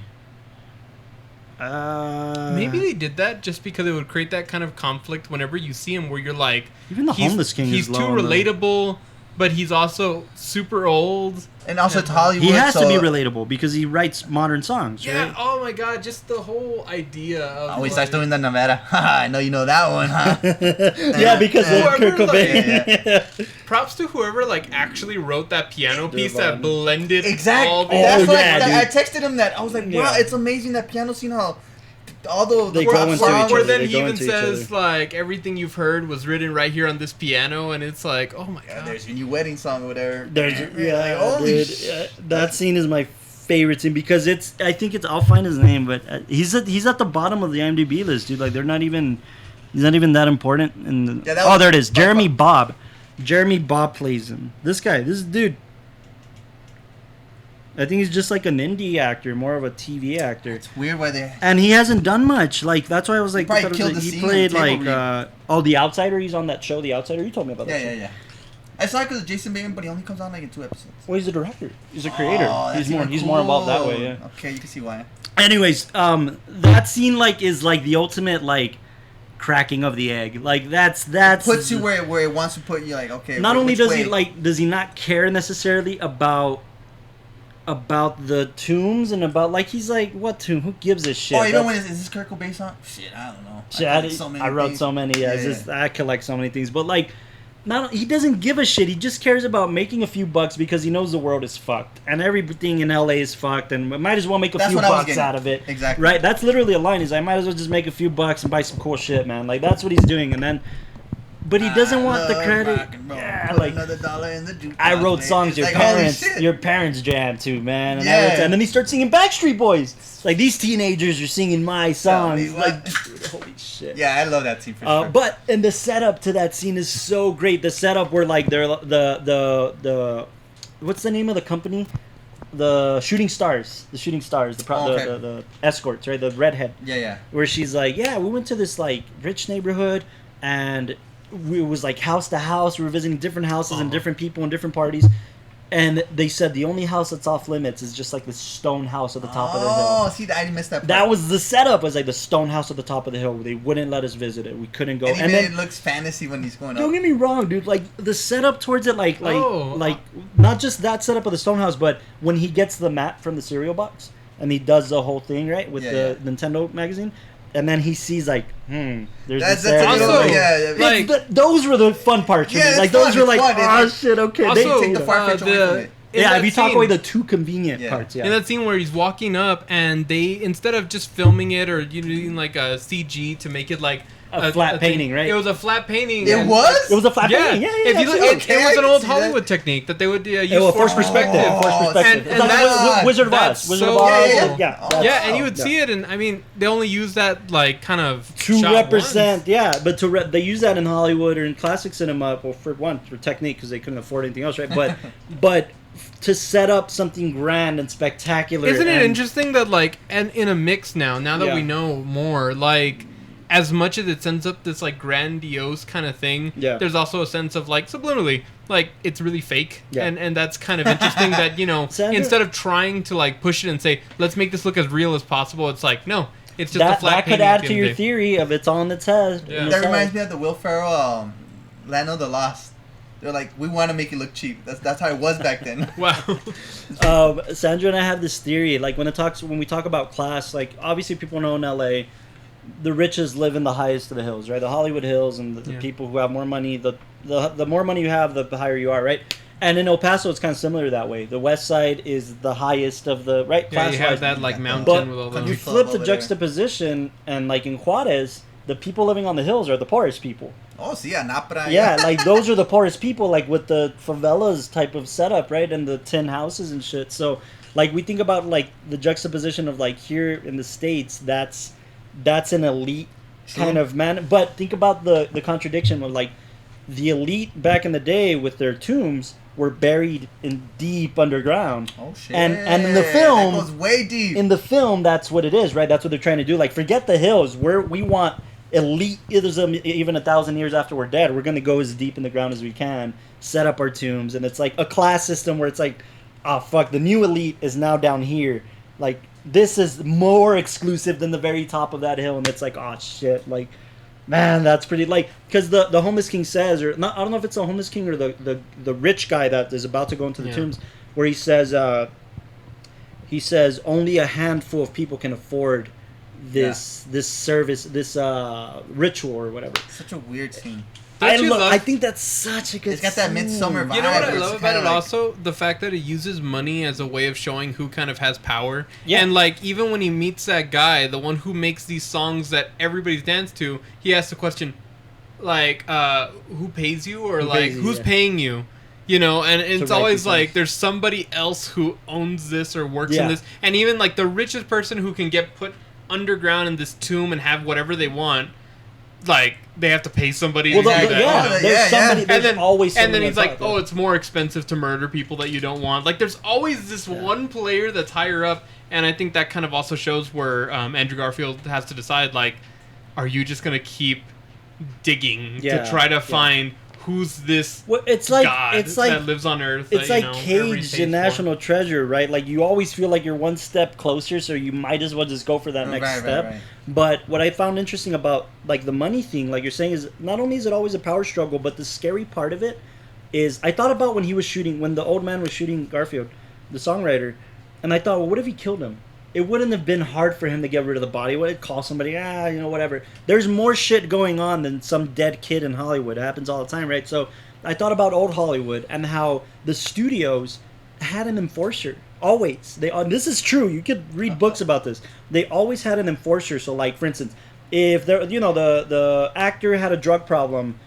Maybe they did that just because it would create that kind of conflict whenever you see him, where you're like, Even the homeless king he's is too low on the- relatable, but he's also super old. And also it's Hollywood. He has to so be relatable because he writes modern songs, Yeah. right? Oh my God! Just the whole idea of. Oh, he starts doing the Nevada. I know you know that one, huh? Yeah, because of Whoever, Kurt Cobain. Yeah, Props to whoever actually wrote that piano piece that blended Exactly. all the. That's what yeah, I texted him that. I was like, wow, Yeah. it's amazing that piano scene how although They the go pop into song- each Where other. then They he go even into each says everything you've heard was written right here on this piano, and it's like, oh my Yeah, God. there's your new wedding song or whatever. There's, Like, holy dude, shit. that scene is my favorite scene because it's. I think it's. I'll find his name, but he's at the bottom of the IMDb list, dude. Like they're not even. He's not even that important. Yeah, that was- there it is. Jeremy Bob. Jeremy Bob plays him. This dude. I think he's just like an indie actor, more of a TV actor. It's weird why they. And he hasn't done much. Like that's why I was like, probably thought it killed was the he scene played in Table like Read. The Outsider. He's on that show, The Outsider. You told me about that. Yeah. I saw it because of Jason Bateman, but he only comes on like in 2 episodes. Well, he's a director. He's a creator. Oh, that's he's even more involved that cool. way. Yeah. Okay, you can see why. Anyways, that scene is like the ultimate like cracking of the egg. Like that's Puts you where it wants to put you. Like, okay. not only which does way? does he not care necessarily about the tombs and about like he's like what tomb? Who gives a shit? Oh, even when is this Kurt Cobain song? Shit, I don't know. Shit, I wrote things. so many. Yeah, it's Yeah, just, I collect so many things, but like. He doesn't give a shit. He just cares about making a few bucks because he knows the world is fucked and everything in LA is fucked, and might as well make a That's few what I was bucks getting. out of it. Exactly. Right. That's literally a line. Is I might as well just make a few bucks and buy some cool shit, man. Like that's what he's doing, and then, but he doesn't want the love credit. rock and roll. Yeah, Put like another dollar in the jukebox, I wrote man. songs It's your like, holy parents shit. jam to, man. And, Yeah. and then he starts singing Backstreet Boys. Like these teenagers are singing my songs. me what? Like dude, holy shit. Yeah, I love that scene for sure. But and the setup to that scene is so great. The setup where like they're the what's the name of the company? The Shooting Stars. The Shooting Stars. The escorts, right? The redhead. Yeah. Where she's like, yeah, we went to this like rich neighborhood and it was like house to house. We were visiting different houses and different people and different parties. And they said the only house that's off limits is just like the stone house at the top of the hill. Oh, see, I missed that part. That was the setup. Was like the stone house at the top of the hill. They wouldn't let us visit it. We couldn't go. And even then it looks fantasy when he's going don't up. get me wrong, dude. Like the setup towards it, like Oh. not just that setup of the stone house, but when he gets the map from the cereal box and he does the whole thing right with the Nintendo magazine, and then he sees like, there's That's this area. Also, also, yeah. like- those were the fun parts for Yeah, me. it's Like fun, those were it's like, fun. oh It's- shit, okay. Also, take the far-fetched away from it. in yeah, that if you talk scene- away the too convenient Yeah. parts, yeah. In that scene where he's walking up and they, instead of just filming it or using like a CG to make it like A flat thing, painting, right? It was a flat painting. It and- was? It was a flat Yeah. painting. Yeah, If you look, absolutely. Okay, it I was an can old see that. Hollywood technique that they would use Well, for forced perspective. Oh, Forced perspective. and It's like that's- Wizard of that's Oz. Wizard of so- Oz. Yeah. yeah, and you would yeah. see it, and I mean, they only use that like kind of To shot represent, once. yeah, but they use that in Hollywood or in classic cinema, well, for technique because they couldn't afford anything else, right? But to set up something grand and spectacular. Isn't it and- interesting that like, and in a mix now that Yeah. we know more, like, as much as it sends up this like grandiose kind of thing, Yeah. there's also a sense of like subliminally, like it's really fake, Yeah. and that's kind of interesting that Sandra- instead of trying to like push it and say let's make this look as real as possible, it's like no, it's just a that flat could painting add at the to end your of the day. theory of it's on its head. Yeah. in its That head. reminds me of the Will Ferrell Land of the Lost. They're like, we want to make it look cheap. That's how it was back then. Wow. Sandra and I have this theory, like when we talk about class, like obviously people know in LA, the richest live in the highest of the hills, right? The Hollywood Hills, and the Yeah. people who have more money, the more money you have, the higher you are, right? And in El Paso, it's kind of similar that way. The west side is the highest of the right Yeah, you class-wise. have that like mountain But with all Country you those. club flip the over there. juxtaposition, and like in Juarez, the people living on the hills are the poorest people. Oh, see, Napra. Yeah, like those are the poorest people, like with the favelas type of setup, right? And the tin houses and shit. So, like we think about like the juxtaposition of like here in the States, that's an elite kind of man. But think about the contradiction of like the elite back in the day with their tombs were buried in deep underground. Oh, shit. And in the film, That goes way deep. in the film, that's what it is, right? That's what they're trying to do. Like, forget the hills. We want elite. Even 1,000 years after we're dead, we're gonna go as deep in the ground as we can, set up our tombs, and it's like a class system where it's like, oh fuck, the new elite is now down here. Like this is more exclusive than the very top of that hill, and it's like, oh shit, like Man, that's pretty like because the homeless king says, or not, I don't know if it's the homeless king or the rich guy that is about to go into the tombs, where he says only a handful of people can afford this service, this ritual or whatever. Such a weird scene. I think that's such a good. It's got that midsummer vibe. You know what I where love it's about kinda it like- also? The fact that it uses money as a way of showing who kind of has power. Yeah. And like even when he meets that guy, the one who makes these songs that everybody's danced to, he asks the question, like, who pays you? Or Who like, pays you, who's yeah. paying you? You know, and it's write always these like songs. there's somebody else who owns this or works Yeah. in this. And even like the richest person who can get put underground in this tomb and have whatever they want, like they have to pay somebody Well, to do that. yeah, there's Yeah, somebody. yeah. There's always and somebody then he's that's like, out there. oh, it's more expensive to murder people that you don't want. Like there's always this one player that's higher up, and I think that kind of also shows where Andrew Garfield has to decide, like, are you just gonna keep digging to try to find who's this Well, it's like god that lives on Earth? It's that, like everybody Caged pays in for? National Treasure, right? Like you always feel like you're one step closer, so you might as well just go for that next step. Right. But what I found interesting about like the money thing, like you're saying, is not only is it always a power struggle, but the scary part of it is I thought about when the old man was shooting Garfield, the songwriter, and I thought, well, what if he killed him? It wouldn't have been hard for him to get rid of the body. Would it call somebody? Whatever. There's more shit going on than some dead kid in Hollywood. It happens all the time, right? So I thought about old Hollywood and how the studios had an enforcer. Always. This is true. You could read books about this. They always had an enforcer. So, like, for instance, if the actor had a drug problem,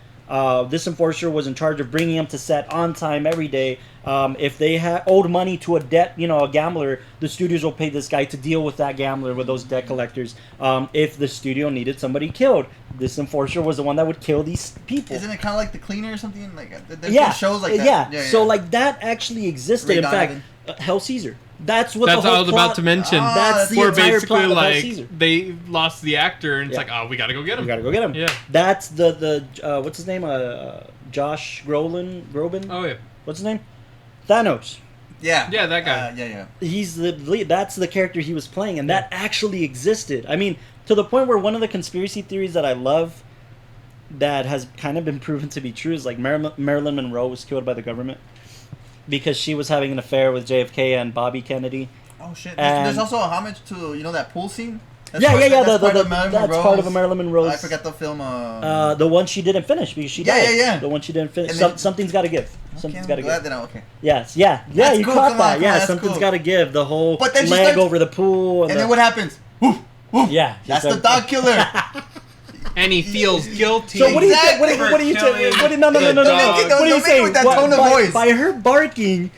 this enforcer was in charge of bringing him to set on time every day. If they owed money to a gambler, the studios will pay this guy to deal with that gambler, with those debt collectors. If the studio needed somebody killed, this enforcer was the one that would kill these people. Isn't it kind of like The Cleaner or something? Like there's been shows like that. Yeah. So like that actually existed. Ray In fact, Donovan. Hell Caesar. That's what That's the what I whole was plot, about to mention. That's the where entire basically plot of Hell like Caesar. they lost the actor, and it's Yeah. like, oh, we gotta go get him. We gotta go get him. Yeah. That's the what's his name? Josh Groban. Oh yeah. What's his name? Thanos. Yeah. Yeah, that guy. Yeah. He's the lead. That's the character he was playing, and that actually existed. I mean, to the point where one of the conspiracy theories that I love, that has kind of been proven to be true, is like Marilyn Monroe was killed by the government because she was having an affair with JFK and Bobby Kennedy. Oh shit. And- There's also a homage to that pool scene. That's That's part of Marilyn Monroe's. I forgot the film. The one she didn't finish because she Yeah, died. yeah. The one she didn't finish. And then- Something's got to give. Okay, Something's I'm got to glad give. that okay. Yes, yeah. That's You cool, caught come on, that. come Yeah, on, that's something's cool. got to give. The whole But then she leg starts- over the pool. And then what happens? Woof, woof. Yeah. That's the dog killer. And he feels guilty. So what do you think? Exactly. What do you For think? killing No. the dog. What are you Don't make it saying? with that tone of voice. By her barking,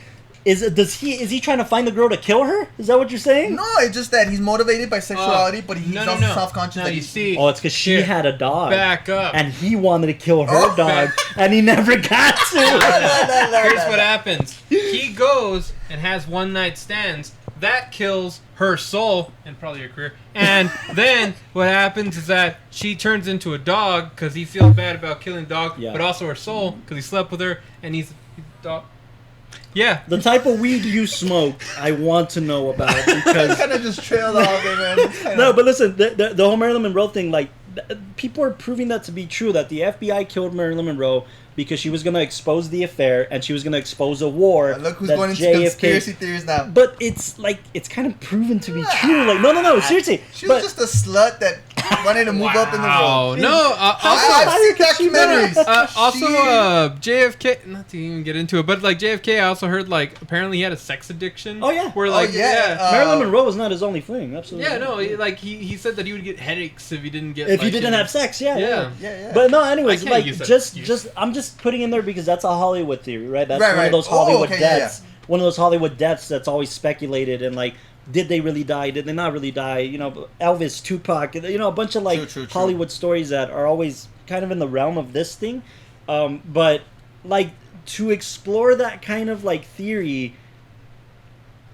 is he trying to find the girl to kill her? Is that what you're saying? No, it's just that he's motivated by sexuality, but he's also self-conscious. No, that you he's- see. Oh, it's because she Here, had a dog. back up. And he wanted to kill her Oh, dog, and he never got to. Here's what happens. He goes and has one night stands. That kills her soul and probably her career. And then what happens is that she turns into a dog because he feels bad about killing the dog, Yeah. but also her soul because he slept with her and he's a dog. Yeah. The type of weed you smoke, I want to know about because kind of just trailed off there, man. It's kinda- no, but listen, the whole Marilyn Monroe thing, like people are proving that to be true. That the FBI killed Marilyn Monroe because she was going to expose the affair and she was going to expose a war. Look who's that going into JFK conspiracy theories now. But it's like it's kind of proven to be true. Like no, seriously. She but, was just a slut that wanted to move up in the Wow. world. No, I've seen documentaries. also, JFK. Not to even get into it, but like JFK, I also heard like apparently he had a sex addiction. Oh, yeah. Where Oh, like yeah. Marilyn Monroe was not his only fling. Absolutely. yeah, no, he said that he would get headaches if he didn't get If like, you didn't have sex, yeah. Yeah. But no, anyways, I can't like use that just excuse. I'm just putting in there because that's a Hollywood theory, right? That's Right, one right. of those Oh, Hollywood okay, yeah, deaths. One of those Hollywood deaths that's always speculated and like, did they really die? Did they not really die? You know, Elvis, Tupac, a bunch of like True. Hollywood stories that are always kind of in the realm of this thing. But like to explore that kind of like theory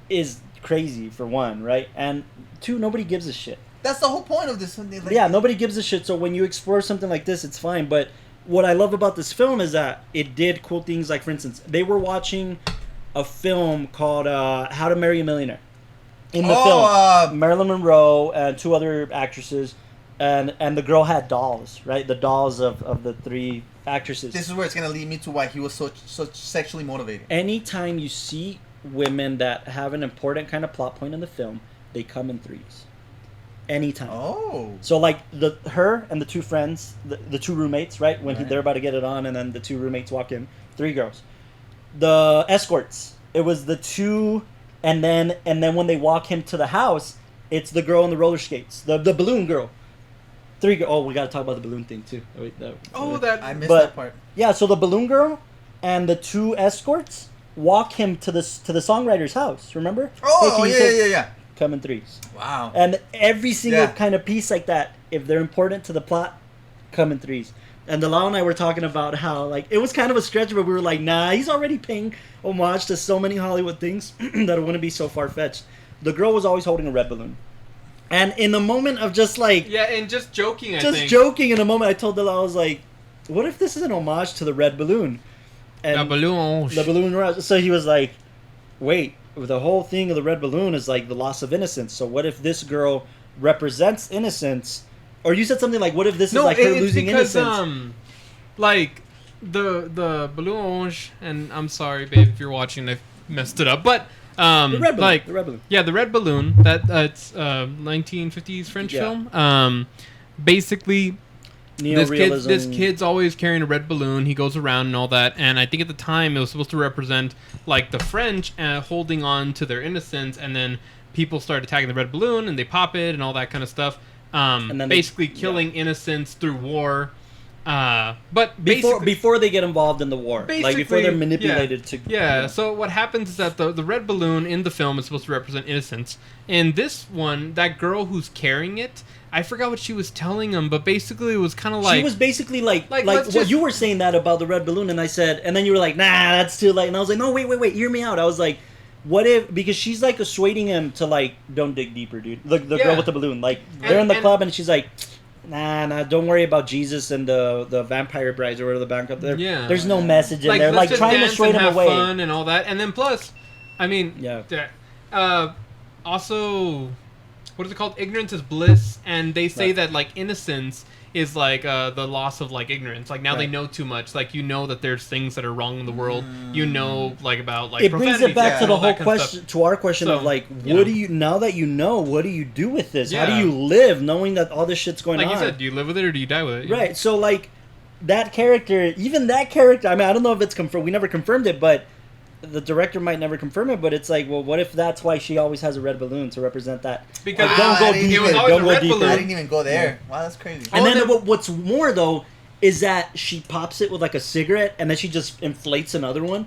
is crazy for one, right? And two, nobody gives a shit. That's the whole point of this. Like, Yeah, nobody gives a shit. So when you explore something like this, it's fine. But what I love about this film is that it did cool things. Like, for instance, they were watching a film called How to Marry a Millionaire. In the film, Marilyn Monroe and two other actresses, and the girl had dolls, right? The dolls of the three actresses. This is where it's gonna lead me to why he was so sexually motivated. Anytime you see women that have an important kind of plot point in the film, they come in threes. Anytime. Oh. So like her and the two friends, the two roommates, right? When Right. they're about to get it on, and then the two roommates walk in, three girls. The escorts, it was the two, and then when they walk him to the house, it's the girl on the roller skates, the balloon girl. Three. Oh, we gotta talk about the balloon thing too. Oh, wait, I missed But- that part. yeah. So the balloon girl and the two escorts walk him to the songwriter's house. Remember? Oh, Hey, can you yeah, take- yeah. Come in threes. Wow. And every single Yeah. kind of piece like that, if they're important to the plot, come in threes. And Delau and I were talking about how, like, it was kind of a stretch, but we were like, nah, he's already paying homage to so many Hollywood things that it wouldn't be so far-fetched. The girl was always holding a red balloon. And in the moment of just, like, Yeah, and just joking, I just think. joking in a moment, I told Delau, I was like, what if this is an homage to the red balloon? And La balloon. the balloon rush. So he was like, wait, the whole thing of the red balloon is like the loss of innocence. So what if this girl represents innocence? Or you said something like, what if this is like her it's losing because, innocence? like, the balloon, and I'm sorry, babe, if you're watching, I messed it up, but, The red balloon. like, the red balloon. yeah, the red balloon, it's 1950s French Yeah. film, basically, Neorealism. this kid's always carrying a red balloon. He goes around and all that. And I think at the time it was supposed to represent like the French holding on to their innocence, and then people start attacking the red balloon and they pop it and all that kind of stuff. And then Basically killing innocence through war. But before basically, before they get involved in the war, like before they're Basically, manipulated to. yeah. So what happens is that the red balloon in the film is supposed to represent innocence. In this one, that girl who's carrying it, I forgot what she was telling him, but basically it was kind of like She was basically like Like, what let's just- you were saying that about the red balloon, and I said, and then you were like, nah, that's too late, and I was like, no, wait, hear me out. I was like, what if, because she's like assuading him to like, don't dig deeper, dude. The girl Yeah. with the balloon, like they're in the and- club, and she's like, nah, don't worry about Jesus and the vampire brides or whatever the band up there. Yeah. There's no message in there, let's like just trying to dance dissuade and him have away. fun and all that. And then plus, I mean, Yeah. also, what is it called? Ignorance is bliss, and they say Right. that like innocence is like the loss of like ignorance. Like now they Right. know too much. Like you know that there's things that are wrong in the world. You know like about like It brings it profanity back and to the all whole that kind of stuff. question, to our question of So, like, you what know. do you, now that you know, what do you do with this? How do Yeah. you live knowing that all this shit's going Like on? you said, do you live with it or do you die with it? Right. So like that character, even that character. I mean, I don't know if it's confirmed. We never confirmed it, but the director might never confirm it. But it's like, well, what if that's why she always has a red balloon to represent that? Because Like, Wow, don't go I didn't deeper. even- always Don't a go red deeper. balloon. I didn't even go there. Wow, that's crazy. And Oh, then then- what's more though is that she pops it with like a cigarette, and then she just inflates another one,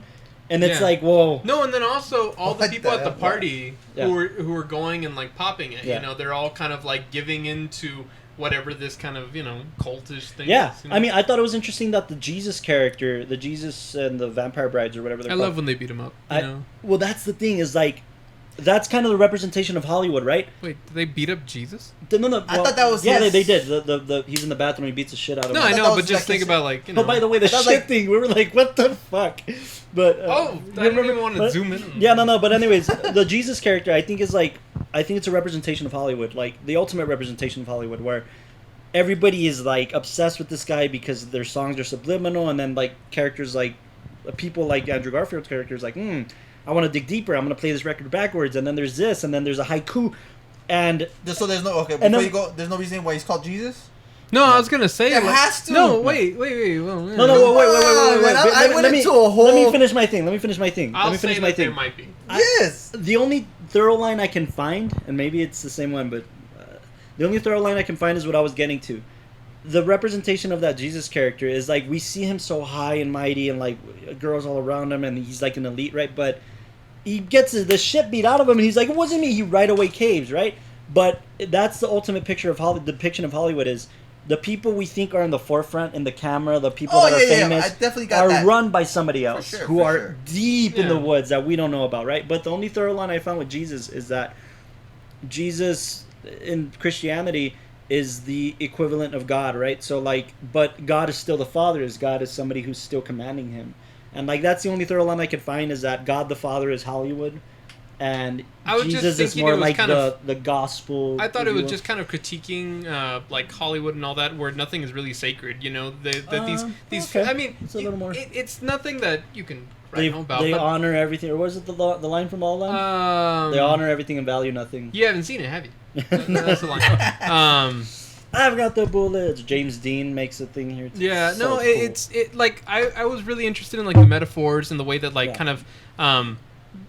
and it's Yeah. like, whoa. No, and then also all the What people the at the hell? party Yeah. who are going and like popping it, Yeah. you know, they're all kind of like giving into whatever this kind of, you know, cultish thing Yeah, is. You know? I mean, I thought it was interesting that the Jesus character, the Jesus and the vampire brides or whatever they're I called. love when they beat him up. You I- know? Well, that's the thing is like, that's kind of the representation of Hollywood, right? Wait, did they beat up Jesus? No, I thought that was yeah, his- they did. The he's in the bathroom, he beats the shit out of No, him. I thought know, that but was just like think his- about like, you know. Oh, by the way, the That was shit like- thing, we were like, what the fuck? But Oh, I didn't even want to zoom in. Yeah, no. But anyways, the Jesus character, I think it's a representation of Hollywood, like the ultimate representation of Hollywood, where everybody is like obsessed with this guy because their songs are subliminal, and then like characters like people like Andrew Garfield's characters, like, I want to dig deeper. I'm gonna play this record backwards, and then there's this, and then there's a haiku, and So there's no okay. And Before then- you go, there's no reason why he's called Jesus. No, I was gonna say It like- has to. No, wait. Well, no, wait. Man, I went into a whole. Let me finish my thing. Let me finish I'll my say that there thing. might be. Yes. The only thorough line I can find, and maybe it's the same one, but the only thorough line I can find is what I was getting to. The representation of that Jesus character is like, we see him so high and mighty and like girls all around him, and he's like an elite, right? But he gets the shit beat out of him, and he's like, it wasn't me. He right away caves, right? But that's the ultimate picture of Hollywood. The depiction of Hollywood is the people we think are in the forefront in the camera, the people that are famous, I definitely got are that. run by somebody else sure, who for are sure. deep in Yeah. the woods that we don't know about, right? But the only thorough line I found with Jesus is that Jesus in Christianity is the equivalent of God, right? So like, but God is still the Father. Is God is somebody who's still commanding him, and like that's the only thorough line I could find is that God the Father is Hollywood, and I was just Jesus is thinking more it was like kind of- the gospel. I thought if it was you will. just kind of critiquing like Hollywood and all that, where nothing is really sacred. You know, that these. okay. I mean, It's a little more- it's nothing that you can write They, home about. they but, honor everything, or was it the line from La La Land? They honor everything and value nothing. You haven't seen it, have you? That's the line. I've got the bullets. James Dean makes a thing here. Yeah, So no, cool. it's like I was really interested in like the metaphors and the way that like Yeah. kind of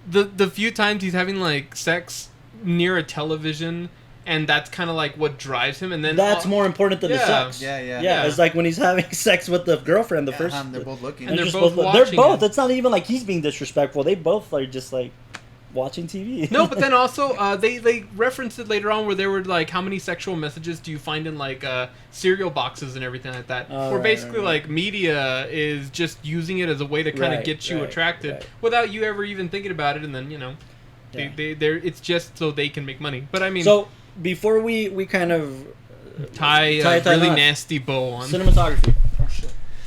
the few times he's having like sex near a television, and that's kind of like what drives him, and then That's more important than the Yeah. sex. Yeah. Yeah. It's like when he's having sex with the girlfriend. The first, They're both looking. And they're just both they're watching both. it. It's not even like he's being disrespectful. They both are just like watching TV. No, but then also they referenced it later on where they were like, how many sexual messages do you find in like cereal boxes and everything like that? Oh, where right, basically right. like media is just using it as a way to kind of Right, get you right, attracted right. without you ever even thinking about it, and then Yeah. they're it's just so they can make money. But I mean, So before we kind of tie tie a really knot. nasty bow on. cinematography.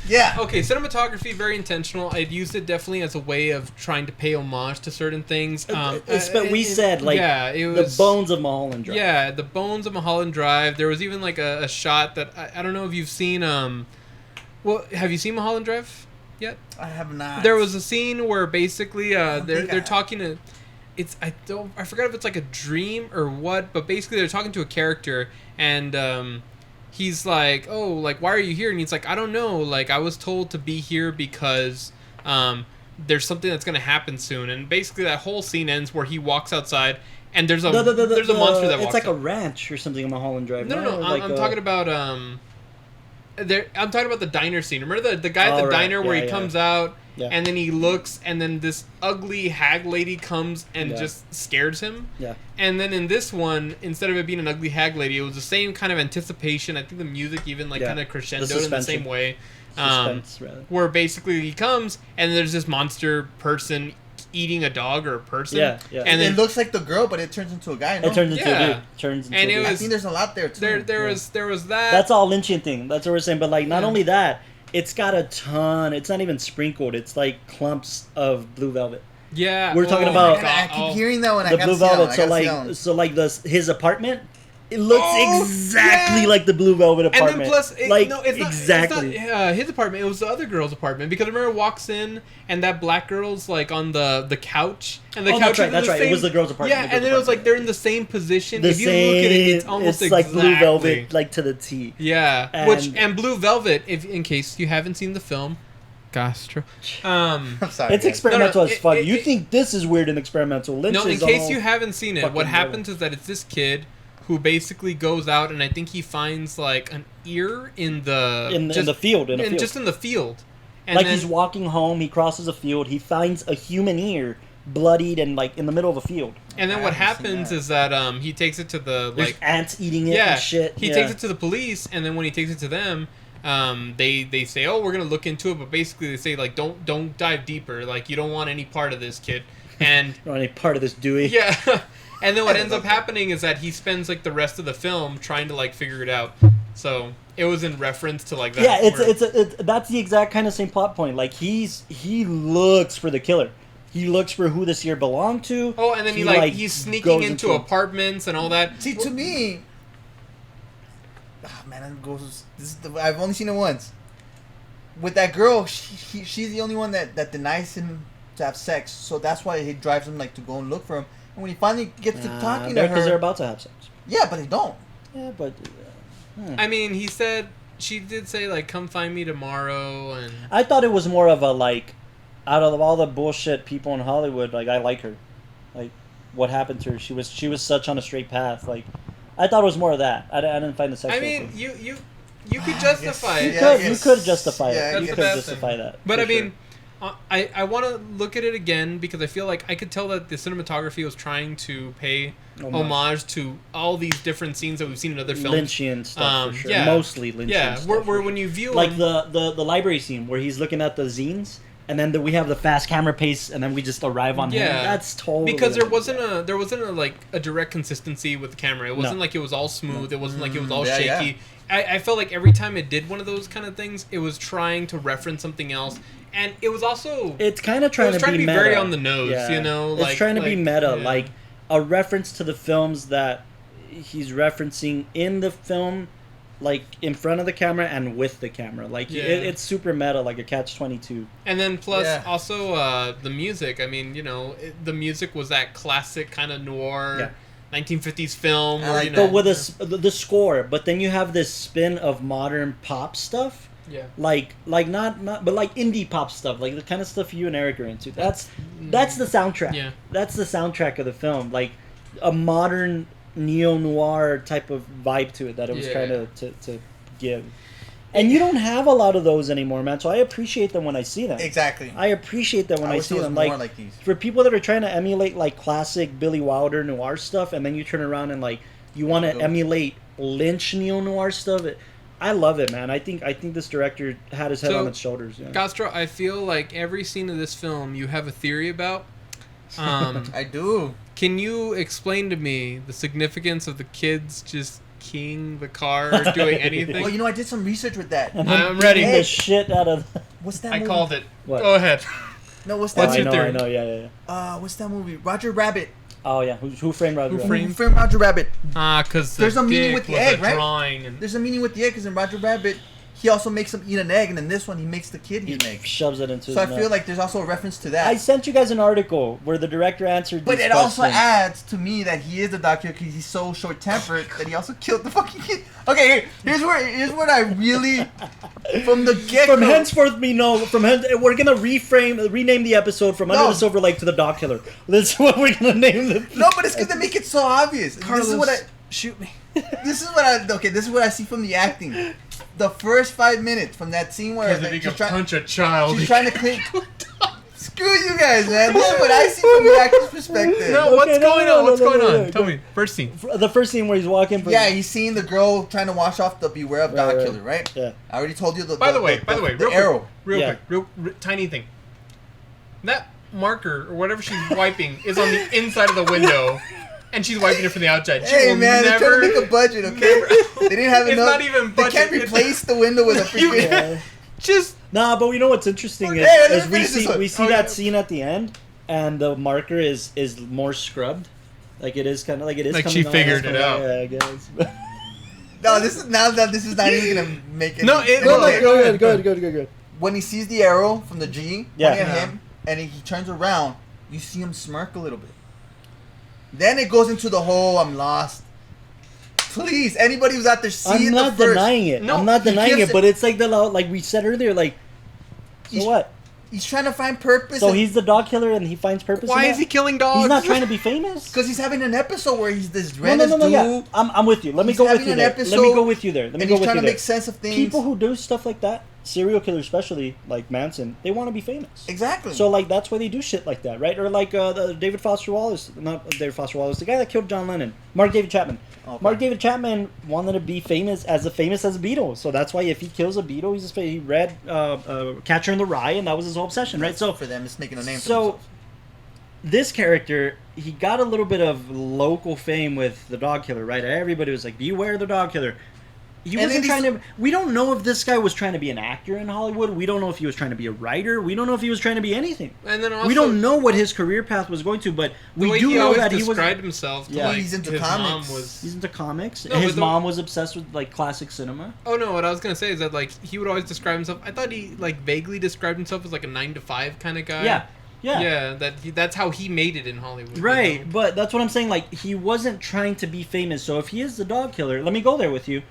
Yeah. Okay, cinematography, very intentional. I'd used it definitely as a way of trying to pay homage to certain things. But we said like yeah, it the was bones of Mulholland Drive. Yeah, the bones of Mulholland Drive. There was even like a shot that I don't know if you've seen. Well, have you seen Mulholland Drive yet? I have not. There was a scene where basically don't think I they're have. talking to. I forgot if it's like a dream or what, but basically they're talking to a character and he's like, oh, like why are you here? And he's like, I don't know. Like I was told to be here because there's something that's gonna happen soon. And basically that whole scene ends where he walks outside and there's a there's a monster that walks. It's like out. a ranch or something in Mulholland Drive. No, right? I'm Like talking about I'm talking about the diner scene. Remember the guy at the Oh, right. diner where Yeah, he yeah. comes out Yeah. and then he looks and then this ugly hag lady comes and Yeah. just scares him. Yeah. And then in this one, instead of it being an ugly hag lady, it was the same kind of anticipation. I think the music even like Yeah. kind of crescendoed in the suspension. same way. Suspense, rather. Where basically he comes and there's this monster person eating a dog or a person. Yeah, yeah. And then it looks like the girl, but it turns into a guy. No? It turns into Yeah. a dude. Turns into And a it dude. I was- think there's a lot there too. there was that. That's all Lynchian thing. That's what we're saying. But like, not Yeah. only that, it's got a ton. It's not even sprinkled. It's like clumps of blue velvet. Yeah. We're talking oh about- my God. I keep hearing that one. I The gotta blue see that velvet. one. I So gotta see that one. like, his apartment. It looks Oh, exactly yeah. like the blue velvet And apartment. then plus, like no, it's not, exactly. It's not his apartment. It was the other girl's apartment because I remember it walks in and that black girl's like on the couch and the Oh, couch. that's right, is in that's the right. It same- was the girl's apartment, Yeah, the and girl's then it was like apartment. they're in the same position. the if you same. look at it, it's almost like blue exactly- velvet, like to the T. Yeah, And- Blue Velvet. If in case you haven't seen the film, Castro. I'm sorry. It's guys. experimental No, as it- fuck. it- You it- think this is weird and experimental? Lynch No, in is case all you haven't seen it, fucking what normal. happens is that it's this kid who basically goes out and I think he finds like an ear in the in the field. In a field. just in the field. And like then, he's walking home, he crosses a field, he finds a human ear, bloodied and like in the middle of a field. And then I what haven't seen happens that. is that he takes it to the There's like ants eating it yeah and shit. he takes it to the police, and then when he takes it to them, they say, oh, we're gonna look into it, but basically they say like don't dive deeper, like you don't want any part of this, kid. And Or any part of this Dewey. yeah, and then what ends up happening is that he spends like the rest of the film trying to like figure it out. So it was in reference to like that. Yeah, where- it's that's the exact kind of same plot point. Like he looks for the killer. He looks for who this ear belonged to. oh, and then he's sneaking goes into apartments and all that. See, to me, man, that goes. I've only seen it once. With that girl, she's the only one that denies him to have sex, so that's why he drives him like to go and look for him. And when he finally gets to talking to because they're her, about to have sex. yeah, but they don't. Yeah, but I mean, he said she did say like, "Come find me tomorrow," and I thought it was more of a like, out of all the bullshit people in Hollywood, like I like her, like what happened to her. She was such on a straight path. Like I thought it was more of that. I didn't find the sexual. I mean, thing. you could justify You it. Yeah, could you could justify yeah, it. that's You the could bad justify thing. that. But for I mean, sure. I want to look at it again because I feel like I could tell that the cinematography was trying to pay homage to all these different scenes that we've seen in other films. Lynchian stuff for sure. yeah. Mostly Lynchian Yeah, stuff. where for when you view like them, the library scene where he's looking at the zines and then we have the fast camera pace, and then we just arrive on him. Yeah. That's totally because there like- wasn't a like a direct consistency with the camera. It wasn't No. like it was all smooth. It wasn't like it was all Yeah, shaky. yeah. I felt like every time it did one of those kind of things, it was trying to reference something else, and it was also It's kind of trying, to be meta. very on the nose, you know. It's trying to be meta, yeah. like a reference to the films that he's referencing in the film, like in front of the camera and with the camera. Like Yeah. it's super meta, like a Catch-22. And then plus Yeah. also the music. I mean, the music was that classic kind of noir. Yeah. 1950s film, I where, like you know, But with the score, but then you have this spin of modern pop stuff. yeah, Like not but like indie pop stuff, like the kind of stuff you and Eric are into. That's the soundtrack. Yeah. That's the soundtrack of the film. Like a modern neo noir type of vibe to it that it was Yeah. trying to give. And you don't have a lot of those anymore, man. So I appreciate them when I see them. Exactly. I appreciate them when I wish see there was them. more Like like these. for people that are trying to emulate like classic Billy Wilder noir stuff, and then you turn around and like you want to Go. emulate Lynch neo noir stuff. I love it, man. I think this director had his head So, on its shoulders. Yeah. Castro, I feel like every scene of this film you have a theory about. I do. Can you explain to me the significance of the kids just keying the car or doing anything? Well, you know, I did some research with that. And I'm then ready. beating the shit out of. What's that I movie? called it. What? Go ahead. No, what's What's that? your I theory? know. Yeah. What's that movie? Roger Rabbit. Oh yeah. Who framed Roger? Who Rabbit? framed- Who framed Roger Rabbit? Because There's a meaning with the egg, right? Drawing and There's a meaning with the egg because in Roger Rabbit, he also makes him eat an egg, and in this one, he makes the kid He eat an egg. shoves it into. So I his feel mouth. like there's also a reference to that. I sent you guys an article where the director answered. But these it also questions. adds to me that he is the doctor because he's so short-tempered that he also killed the fucking kid. Okay, here's what I really from the get-go. From henceforth, we're gonna rename the episode from Under No. the Silver Lake to the Dog Killer. That's what we're gonna name the. No, but it's gonna make it so obvious. Carlos, This is what I. shoot me. This is what I. Okay, this is what I see from the acting. The first 5 minutes from that scene where Because if you she's, can punch a child, she's trying to clean. Screw you guys, man. This is what I see from the actor's perspective. No, Okay, what's no, going no, on? no, What's no, going no, on? no, Tell go. me. First scene. The first scene where he's walking. Yeah, he's seeing the girl trying to wash off the beware of dog Right. killer, right? Yeah. I already told you the. By the way, the real arrow. quick, real Yeah. quick, real tiny thing. That marker or whatever she's wiping is on the inside of the window, and she's wiping it from the outside. She Hey will man, they're never. trying to make a budget, okay? They didn't have It's enough. not even They can't budget. replace the window with a You freaking. can't- Just Nah, but you know what's interesting Hey, is, let me is we finish this see one. we see Oh, that yeah. scene at the end, and the marker is more scrubbed. Like it is kind of like it is. Like coming she off. figured it out. Yeah, I guess. No, this is not even gonna make it. No, it- No, Okay, go go ahead, ahead. go ahead. When he sees the arrow from the G Yeah. pointing at Yeah. him, and he turns around, you see him smirk a little bit. Then it goes into the whole "I'm lost." Please, anybody who's out there, see I'm it not the first. denying it. No, I'm not he denying gives it, but it's like like we said earlier, like so He's- what? He's trying to find purpose. So he's the dog killer and he finds purpose. why in is that? he killing dogs? He's not trying to be famous. because he's having an episode where he's this No, random dude, yeah. I'm with you. Let me He's go with having you an there. Let me episode, go with you there. Let me and go he's with trying you to there. make sense of things. People who do stuff like that, serial killers especially, like Manson, they want to be famous. Exactly. So like that's why they do shit like that, right? Or like the David Foster Wallace, not David Foster Wallace, the guy that killed John Lennon, Mark David Chapman. Okay. Mark David Chapman wanted to be famous as a Beatle, so that's why if he kills a Beatle, he read Catcher in the Rye, and that was his whole obsession, right? So for them, it's making a name. for so themselves. this character, he got a little bit of local fame with the dog killer, right? Everybody was like, beware the dog killer. He And wasn't then trying to. We don't know if this guy was trying to be an actor in Hollywood. We don't know if he was trying to be a writer. We don't know if he was trying to be anything. And then also, We don't know what his career path was going to, but the way we do he know always that he was. described himself. To Yeah. like, He's into his comics. Mom was. He's into comics. No, His but the- mom was obsessed with like classic cinema. Oh no! What I was gonna say is that like he would always describe himself. I thought he like vaguely described himself as like a 9-to-5 kind of guy. Yeah, yeah, Yeah, that's how he made it in Hollywood. Right, You know? but that's what I'm saying. Like he wasn't trying to be famous. So if he is the dog killer, let me go there with you.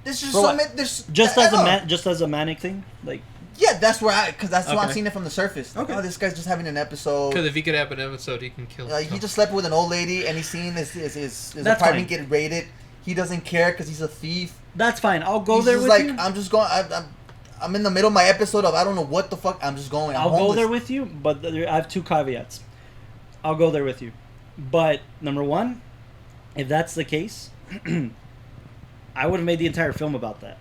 There's just For so what? many. There's Just I as a don't know. just as a manic thing, like Yeah, that's where because that's why I'm Okay. seeing it from the surface. Like, Okay. oh, this guy's just having an episode. Because if he could have an episode, he can kill. Like he himself. just slept with an old lady, and he's seeing his That's apartment fine. get raided. He doesn't care because he's a thief. that's fine. I'll go He's there just with like you. I'm just going. I'm in the middle of my episode of I don't know what the fuck. I'm just going. I'm I'll go homeless. there with you, but I have two caveats. I'll go there with you, but number one, if that's the case, I would have made the entire film about that.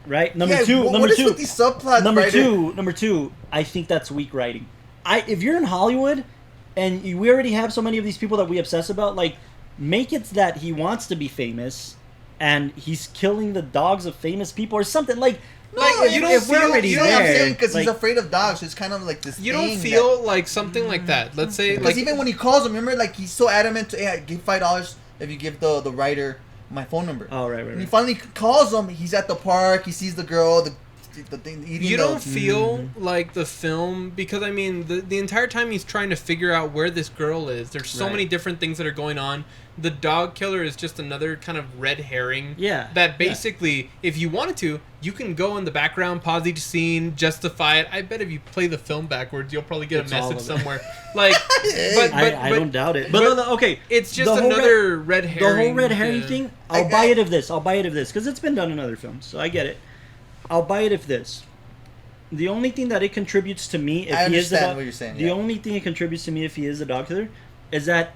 right? Number Yeah, two. what Number is two. with these subplots, Number writer? two. Number two. I think that's weak writing. If you're in Hollywood, and we already have so many of these people that we obsess about, like, make it that he wants to be famous, and he's killing the dogs of famous people or something. Like, No, you don't if we're feel- already you You know what I'm there, saying? Because like, he's afraid of dogs. So it's kind of like this. You don't feel like something like that. Let's say Because like even when he calls him, remember, like he's so adamant to, hey, I give $5 if you give the writer my phone number. oh right, right, And he right. finally calls him. He's at the park. He sees the girl. The thing eating. you the- don't feel like the film because I mean the entire time he's trying to figure out where this girl is. There's so Right. many different things that are going on. The dog killer is just another kind of red herring. Yeah, That basically, if you wanted to, you can go in the background, pause each scene, justify it. I bet if you play the film backwards, you'll probably get It's a all message of it. somewhere. Like, but I don't doubt it. But, but no, okay, it's just the whole another red the herring. whole red herring thing. I'll buy it if this. I'll buy it if this because it's been done in other films, so I get it. I'll buy it if this. The only thing that it contributes to me, if I he is the understand dog, what you're saying, the yeah. only thing it contributes to me if he is the dog killer, is that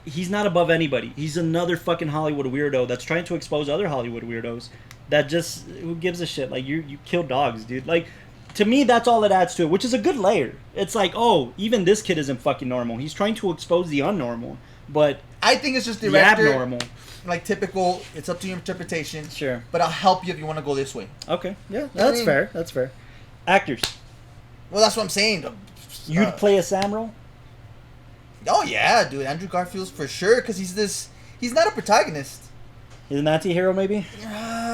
he's not above anybody. He's another fucking Hollywood weirdo that's trying to expose other Hollywood weirdos. That just who gives a shit? Like you kill dogs, dude. Like to me, that's all it adds to it, which is a good layer. It's like, oh, even this kid isn't fucking normal. He's trying to expose the unnormal, but I think it's just the director, abnormal. like typical. It's up to your interpretation. Sure. But I'll help you if you want to go this way. Okay. Yeah, that's mean- fair. That's fair. Actors. Well, that's what I'm saying. You'd play a Sam role? Oh yeah, dude. Andrew Garfield's for sure because he's not a protagonist. He's an anti-hero, maybe?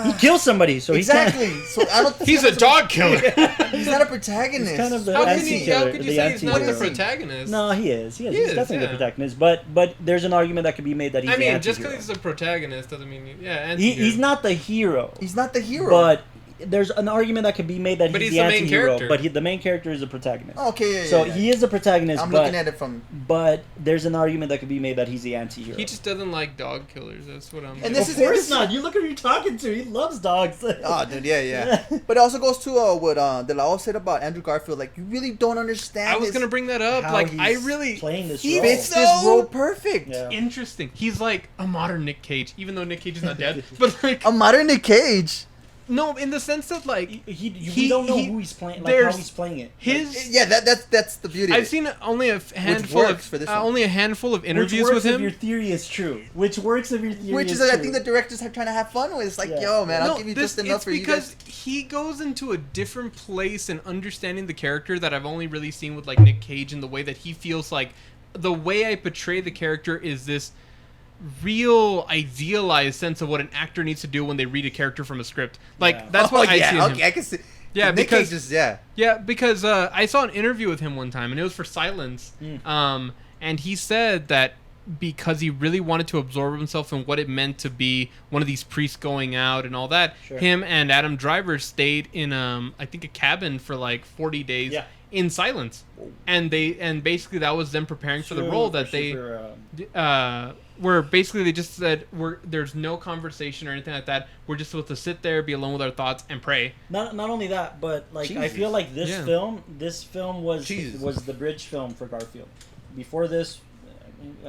He kills somebody, so Exactly. So I don't. think He's a dog killer. He's not a protagonist. He's kind of the How could anti-killer. you the say he's not the anti-hero. protagonist? No, he is. He is. He He's is, definitely yeah. the protagonist. But there's an argument that could be made that he's I the mean, just anti-hero. because he's a protagonist doesn't mean He's not the hero. He's not the hero. But there's an argument that could be made that But he's he's the the main anti-hero. character. But the main character is a protagonist. Okay, yeah, So yeah. he is a protagonist, I'm but, looking at it from. but there's an argument that could be made that he's the anti-hero. He just doesn't like dog killers. That's what I'm. And this of is- course not. You look who you're talking to. He loves dogs. Oh, dude, yeah. But it also goes to what De La O said about Andrew Garfield. Like, you really don't understand. I was gonna bring that up. How Like, I he's really playing this He role. fits this role perfect. Yeah. interesting. He's like a modern Nick Cage, even though Nick Cage is not dead. But like, A modern Nick Cage. no, in the sense that like We don't know who he's playing, like how there's he's playing it. his. Yeah, that's the beauty. of I've it. seen only a handful works of for this one. only a handful of Which interviews works with if him. your theory is true. Which works if your theory Which is true. I think the directors are trying to have fun with. It's like, Yeah. yo, man, I'll No, give you this- just enough it's for you because guys. he goes into a different place in understanding the character that I've only really seen with like Nick Cage and the way that he feels like the way I portray the character is this real idealized sense of what an actor needs to do when they read a character from a script. Like Yeah. that's what I see in him. Okay, I can see. Yeah, Nick because Cage is, yeah. Yeah, because I saw an interview with him one time, and it was for Silence. Mm. And he said that because he really wanted to absorb himself in what it meant to be one of these priests going out and all that, Sure. him and Adam Driver stayed in I think a cabin for like 40 days Yeah. in silence, and basically that was them preparing for the role that they where basically they just said there's no conversation or anything like that. We're just supposed to sit there, be alone with our thoughts, and pray. Not only that, but like I Jesus. feel like this Yeah. film was Jesus. the bridge film for Garfield. Before this,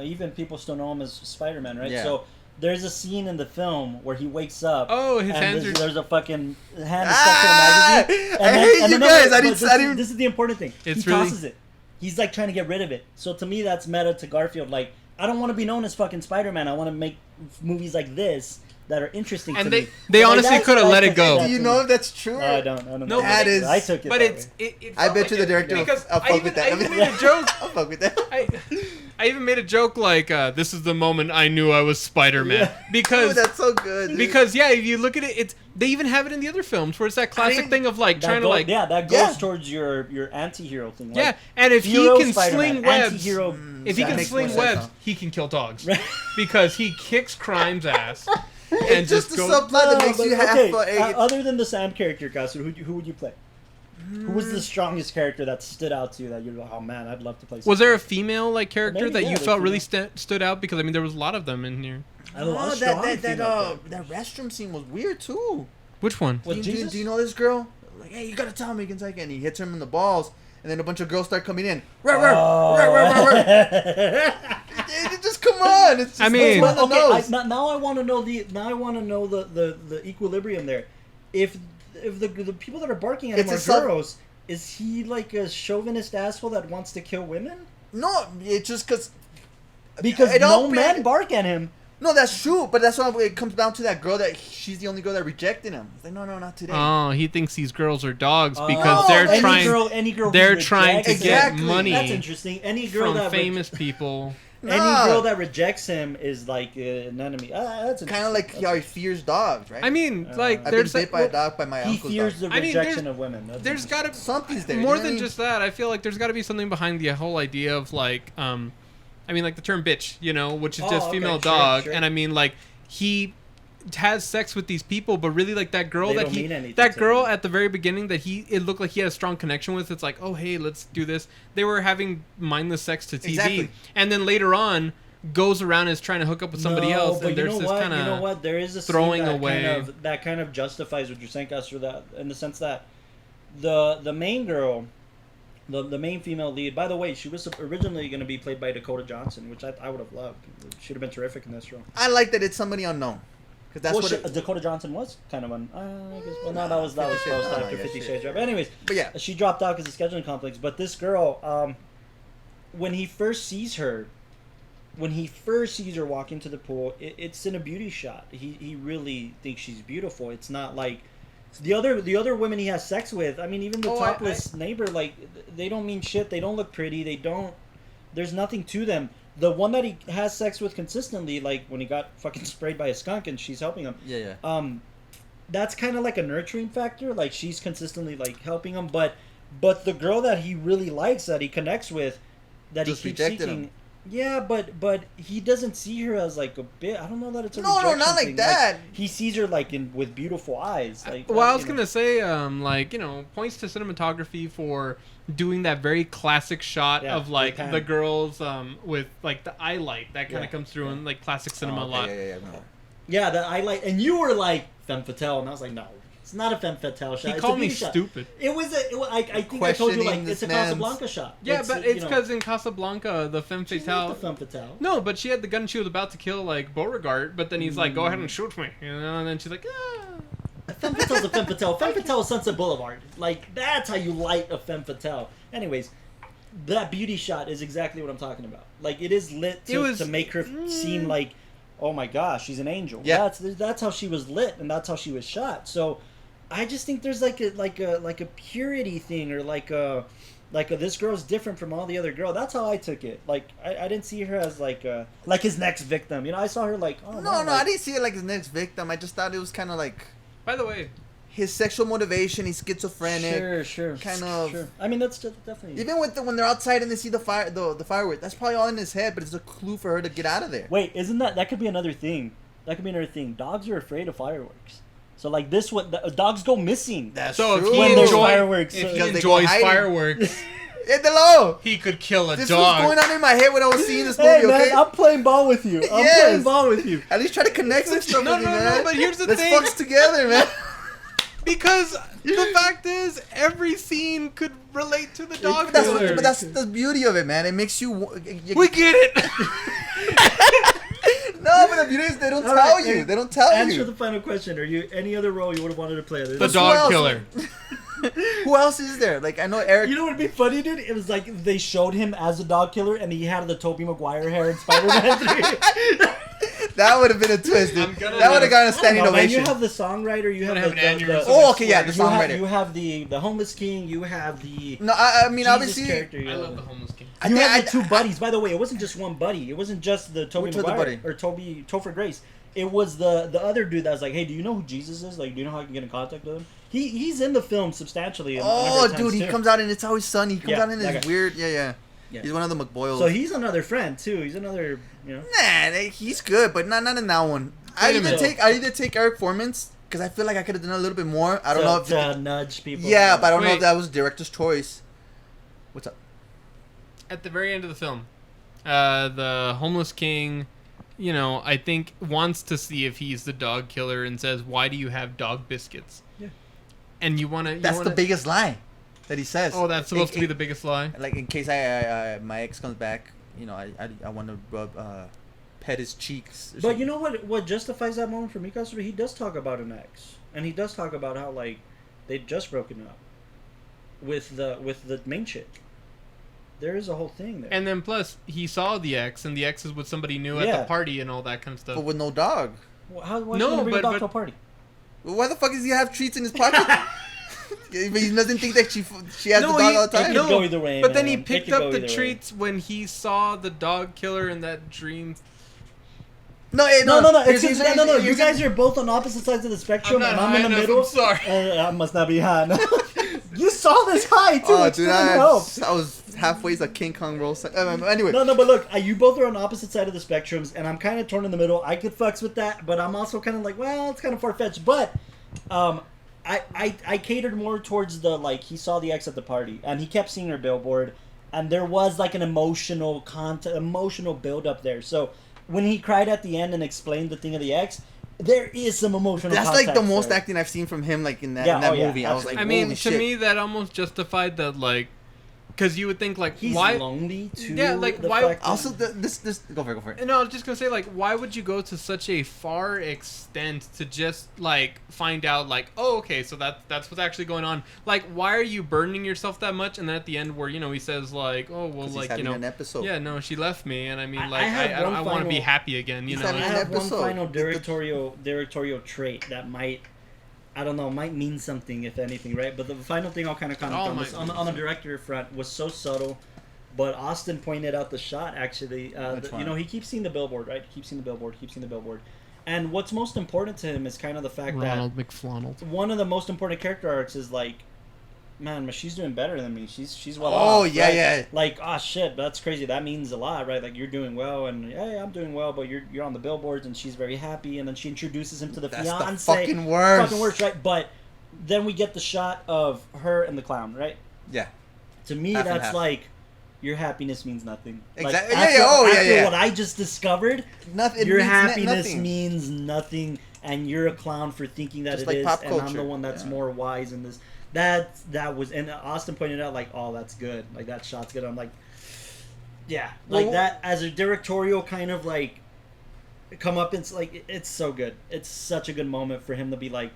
even people still know him as Spider-Man, right? Yeah. So there's a scene in the film where he wakes up. Oh, his and hands are. there's a fucking hand stuck to a magazine. I hate you guys. I didn't. This is the important thing. It's he really- tosses it. He's like trying to get rid of it. So to me, that's meta to Garfield. Like, I don't want to be known as fucking Spider-Man. I want to make movies like this that are interesting to And me. they Like, honestly that's could have what I let it took go. that Do you to know me. if that's true? No, I don't. No, know. but it- I took it. But that it's. way. It I felt bet like you the it, director will- because I'll I fuck even, with that. I even made a joke. I'll fuck with that. I even made a joke like, "This is the moment I knew I was Spider-Man," Yeah. because Dude, that's so good. dude. because yeah, if you look at it, it's they even have it in the other films where it's that classic mean, thing of like That trying go- to like that goes Yeah. towards your anti-hero thing. yeah, Like, and if he hero can Spider-Man, sling webs, anti-hero. if he That can makes sling more sense, webs, huh? he can kill dogs Right. because he kicks crime's ass and It's just just the goes. subplot that makes you have okay, fun. other than the Sam character, Castro, who would you play? Who was the strongest character that stood out to you that you're like, oh man, I'd love to play? Was there a female like character Maybe, that yeah, you there's felt really female. stood out? Because I mean, there was a lot of them in here. I don't know, Oh, a strong female that restroom scene was weird too. Which one? What, do, Jesus? you know this girl? Like, hey, you gotta tell me, Kentucky. And he hits him in the balls, and then a bunch of girls start coming in. Just come on. It's just I mean- on the okay, nose. now I want to know the equilibrium there. If if the people that are barking at him It's are a girls, is he like a chauvinist asshole that wants to kill women? No, it's just because. Because It all no be- men bark at him. No, that's true, but that's why it comes down to that girl that she's the only girl that rejected him. It's like, no, not today. Oh, he thinks these girls are dogs Oh, because No, they're any trying. Any girl They're who trying to rejects get Exactly. money That's interesting. Any girl from that famous people. any Nah. girl that rejects him is like an enemy. That's Kind of like how he fears dogs, right? I mean, like I've I've there's been bit by a dog by my he uncle's fears dog. the I mean, rejection of women. That's there's got to Something's there. more you know what I than mean? just that. I feel like there's got to be something behind the whole idea of like, I mean, like the term bitch, you know, which is Oh, just okay, female sure, dog, sure. and I mean, like he has sex with these people, but really, like that girl They that don't mean anything that to girl him. at the very beginning that it looked like he had a strong connection with. It's like, oh hey, let's do this. They were having mindless sex to TV, Exactly. and then later on goes around and is trying to hook up with somebody No, else, but and you there's know this what? kind You know of what? There is a throwing scene away. that kind of justifies what you're saying, Castro. That in the sense that the main girl, the main female lead. By the way, she was originally going to be played by Dakota Johnson, which I would have loved. She'd have been terrific in this role. I like that it's somebody unknown. Because that's Well, what. Dakota Johnson was kind of on. I guess. Well, no, that was post after yeah, 50 shit. Shades of. Anyways, But yeah, she dropped out because of scheduling conflicts. But this girl, when he first sees her walking to the pool, it's in a beauty shot. He really thinks she's beautiful. It's not like the other women he has sex with. I mean, even the Oh, topless neighbor, like they don't mean shit. They don't look pretty. They don't. There's nothing to them. The one that he has sex with consistently, like when he got fucking sprayed by a skunk and she's helping him. yeah. That's kind of like a nurturing factor. Like she's consistently like helping him, but the girl that he really likes, that he connects with, that Just he keeps rejected seeking. him. Yeah, but he doesn't see her as like a bit. I don't know that it's a No, rejection not like thing. that. He sees her like with beautiful eyes. Like Well, I was you know. gonna say, like, you know, points to cinematography for doing that very classic shot Yeah, of like the pan. the girls with like the eye light that kind of Yeah, comes through yeah. in like classic cinema Oh, a lot. Yeah. Yeah, the I like, and you were like femme fatale, and I was like, no, it's not a femme fatale shot. He It's called a me beauty shot. stupid. It was I think I told you like Questioning it's a this man's- Casablanca shot. Yeah, but it's you know, because in Casablanca, the femme she's fatale. not the femme fatale. No, but she had the gun. She was about to kill like Beauregard, but then he's like, "Go ahead and shoot me," you know. And then she's like, "Ah." A femme fatale's a femme fatale. Femme fatale is Sunset Boulevard. Like that's how you light a femme fatale. Anyways, that beauty shot is exactly what I'm talking about. Like it is lit to make her seem like, oh my gosh, she's an angel. Yeah. That's how she was lit, and that's how she was shot. So, I just think there's like a purity thing, or like a this girl's different from all the other girls. That's how I took it. Like I didn't see her as like his next victim. You know, I saw her like, oh No, like, I didn't see it like his next victim. I just thought it was kind of like By the way, his sexual motivation. He's schizophrenic. Sure. Kind of. Sure. I mean, that's definitely. Even with when they're outside and they see the fireworks, that's probably all in his head, but it's a clue for her to get out of there. Wait, isn't that could be another thing? That could be another thing. Dogs are afraid of fireworks. So like this, dogs go missing. That's so true. if When he there's enjoys fireworks, if he because they enjoys go hiding. fireworks, Hey, Delo! he could kill a This dog. was going on in my head when I was seeing this movie, Hey man, okay? I'm playing ball with you. I'm Yes. playing ball with you. At least try to connect some stuff No, with me, no, no, man. but here's the Let's thing. fuck together, man. Because the fact is, every scene could relate to the dog But killer. that's the beauty of it, man. It makes you... We get it. No, but the beauty is they don't All tell right, you. hey, They don't tell Answer you. the final question. Are you any other role you would have wanted to play? The Who dog else? killer. Who else is there? Like, I know Eric... You know what would be funny, dude? It was like they showed him as a dog killer, and he had the Tobey Maguire hair in Spider-Man 3. That would have been a twist, dude. I'm gonna That would have gotten a I don't standing know, man. ovation. You have the songwriter. You have gonna have the, an aneurysm. Oh, okay, yeah, the you have, songwriter. you have the homeless king. You have the No, I mean, Jesus obviously... character. I love the homeless king. I You think have the two buddies. By the way, it wasn't just one buddy. It wasn't just the Tobey Which was the Maguire buddy? or Topher Grace. It was the other dude that was like, "Hey, do you know who Jesus is? Like, do you know how I can get in contact with him?" He's in the film substantially. Oh, dude, he comes out and it's always sunny. He comes Yeah, out in that his guy. weird... Yeah. Yeah. He's one of the McBoyles. So he's another friend too. He's another, you know. Nah, he's good, but not in that one. I Wait a minute. either take Eric Foreman's because I feel like I could have done a little bit more. I don't know if to nudge people. yeah, but I don't know Wait. if that was director's choice. What's up? At the very end of the film, the homeless king, you know, I think wants to see if he's the dog killer and says, "Why do you have dog biscuits?" Yeah. And you wanna. That's the biggest lie that he says. Oh, that's supposed to be the biggest lie. Like in case I my ex comes back, you know, I want to rub pet his cheeks. or But something. you know what justifies that moment for me, Castro? He does talk about an ex, and he does talk about how like They'd just broken up with the main chick. There is a whole thing there. And then plus he saw the ex, and the ex is with somebody new at Yeah. the party and all that kind of stuff. But with no dog. Well, why No, should he bring a but- dog but- to a party? Why the fuck does he have treats in his pocket? But he doesn't think that she has No, the dog he- all the It time. could go either way, But then man. he It picked could go up the either way. treats when he saw the dog killer in that dream. No. No. Here's- Excuse me. here's- No. You here's- guys are both on opposite sides of the spectrum, I'm and not I'm in high the enough, middle. I'm sorry. I must not be high. No. You saw this high too. Oh, Which dude, didn't I help. was halfway a King Kong roll. Anyway. No, but look, you both are on opposite side of the spectrums, and I'm kind of torn in the middle. I could fucks with that, but I'm also kind of like, well, it's kind of far fetched. But, I catered more towards the like he saw the ex at the party, and he kept seeing her billboard, and there was like an emotional build up there. So when he cried at the end and explained the thing of the ex, there is some emotional. That's like the context most there. acting I've seen from him, like in that, Yeah, in that oh, yeah, movie. I was like, I mean, holy to shit. me, that almost justified that, like, because you would think, like, He's why? lonely too. Yeah, like, the why- fact that- Also, this go for it. No, I was just gonna say, like, why would you go to such a far extent to just like find out, like, oh, okay, so that's what's actually going on. Like, why are you burdening yourself that much? And then at the end, where he says, like, oh, well, 'Cause like, he's having an episode. yeah, no, she left me, and I mean, I like, have one I want to be final- happy again, you He's know. I having have an one episode. final directorial trait that might, I don't know, might mean something if anything, right? But the final thing I'll kind of comment Oh, on might this on mean the director front was so subtle, but Austin pointed out the shot actually. Which one? He keeps seeing the billboard, right? He keeps seeing the billboard, and what's most important to him is kind of the fact Ronald McFlannel. that one of the most important character arcs is like, man, she's doing better than me. She's well Oh, off. yeah, right? yeah. Like, oh shit, that's crazy. That means a lot, right? Like you're doing well, and hey, I'm doing well, but you're on the billboards, and she's very happy, and then she introduces him to the That's fiance. the fucking worst. Fucking worst, right? But then we get the shot of her and the clown, right? Yeah. To me, Half and that's half. like your happiness means nothing. Like, Exactly. Yeah, after, yeah. Oh, yeah, after yeah. what I just discovered, Nothing. your means happiness nothing. means nothing, and you're a clown for thinking that Just it like is, pop and I'm culture. the one that's Yeah. more wise in this. That was, and Austin pointed out like, oh, that's good. Like that shot's good. I'm like, yeah, like Well, that as a directorial kind of like come up. It's like it's so good. It's such a good moment for him to be like.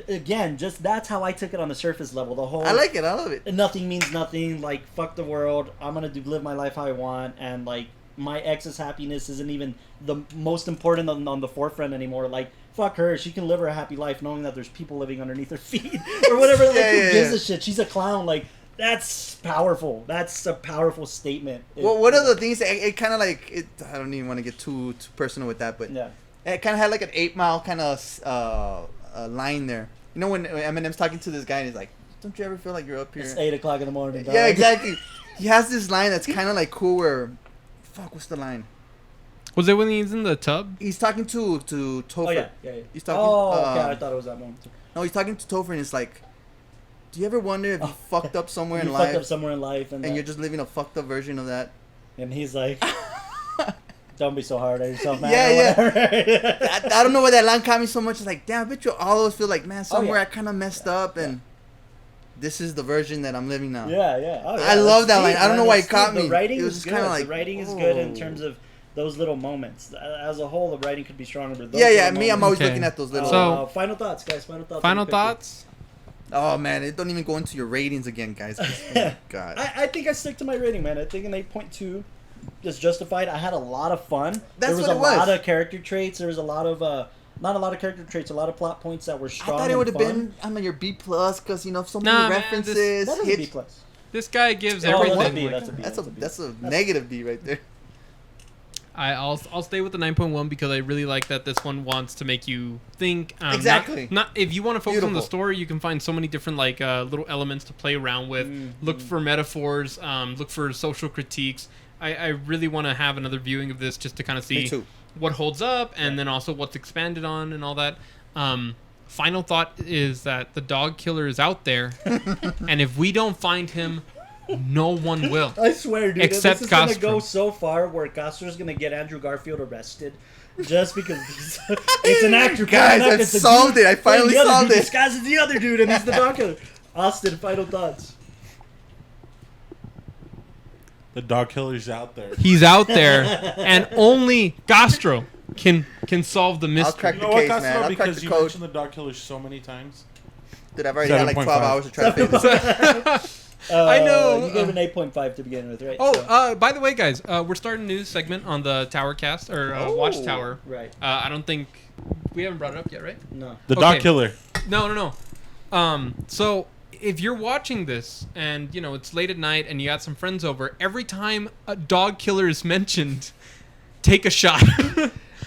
Again, just that's how I took it on the surface level. The whole I like it. I love it. nothing means nothing. Like fuck the world. I'm gonna live my life how I want, and like my ex's happiness isn't even the most important on the forefront anymore. Like fuck her. She can live her happy life knowing that there's people living underneath her feet or whatever. Like who gives a shit? She's a clown. Like that's powerful. That's a powerful statement. Well, one of the things it kind of like it. I don't even want to get too personal with that, but Yeah. it kind of had like an 8 Mile kind of line there. You know when Eminem's talking to this guy and he's like, "Don't you ever feel like you're up here?" It's 8:00 in the morning. Dog. Yeah, exactly. He has this line that's kind of like cool. Where, fuck, what's the line? Was it when he's in the tub? He's talking to Topher. Oh yeah. He's talking. Oh, okay. I thought it was that moment. Too. No, he's talking to Topher and it's like, do you ever wonder if you fucked up somewhere You in fucked life up somewhere in life, and and you're just living a fucked up version of that? and he's like, "Don't be so hard on yourself, man." Yeah, or yeah. whatever. I don't know why that line caught me so much. It's like, damn, I bet you all of us feel like, man, somewhere yeah. I kind of messed up and this is the version that I'm living now. Yeah. Oh, yeah. I love That's that line. deep, I don't man. know why It's it caught deep. me. The writing It was is just good. kinda like, the writing is good in oh. terms of those little moments. As a whole, the writing could be stronger. But those Yeah, little me, I'm moments- always Okay. looking at those little. So- final thoughts, guys. Final thoughts. Final on the picture. thoughts? Oh man, it don't even go into your ratings again, guys. Oh my God. I think I stick to my rating, man. I think an 8.2 is justified. I had a lot of fun. That's there was what a it was. lot of character traits. There was a lot of not a lot of character traits. A lot of plot points that were I strong. thought it would have and been your B plus because so many Nah, man, references. fun. That is a B hits. plus. This guy gives Oh, everything. that's a B. like- That's a B. That's a B. negative B right there. I'll stay with the 9.1 because I really like that this one wants to make you think. Exactly. Not if you want to focus on the Beautiful. story, you can find so many different like little elements to play around with. Look for metaphors. Look for social critiques. I really want to have another viewing of this just to kind of Me see too. what holds up and then also what's expanded on and all that. Final thought is that the dog killer is out there, and if we don't find him, no one will. I swear, dude. Except this is gonna Castro. go so far where Castro's gonna get Andrew Garfield arrested just because it's an actor. Guys, playing up, I've it's a solved dude it. I playing finally the other solved dude it. disguises the other dude, and he's the dog killer. Austin, final thoughts. The dog killer's out there. He's out there, and only Castro can solve the I'll mystery. crack You the know what, case, man. Castro? I'll crack Because the you code. mentioned the dog killer so many times. Dude, I've already had like 12 7.5. hours to try to figure this out. I know. You gave it an 8.5 to begin with, right? Oh, So- by the way, guys, we're starting a new segment on the Tower Cast or WatchTower. Right. I don't think we haven't brought it up yet, right? No. The dog Okay. killer. No. So if you're watching this and it's late at night and you got some friends over, every time a dog killer is mentioned, take a shot.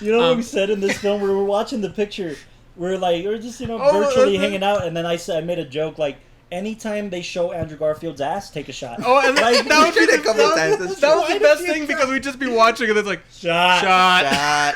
You know what we said in this film? We were watching the picture. We're just Oh, virtually hanging out, and then I made a joke like, anytime they show Andrew Garfield's ass, take a shot. Oh, and Like, that would be did it a couple of times, that's that was true. the best thing because we'd just be watching and it's like shot. shot.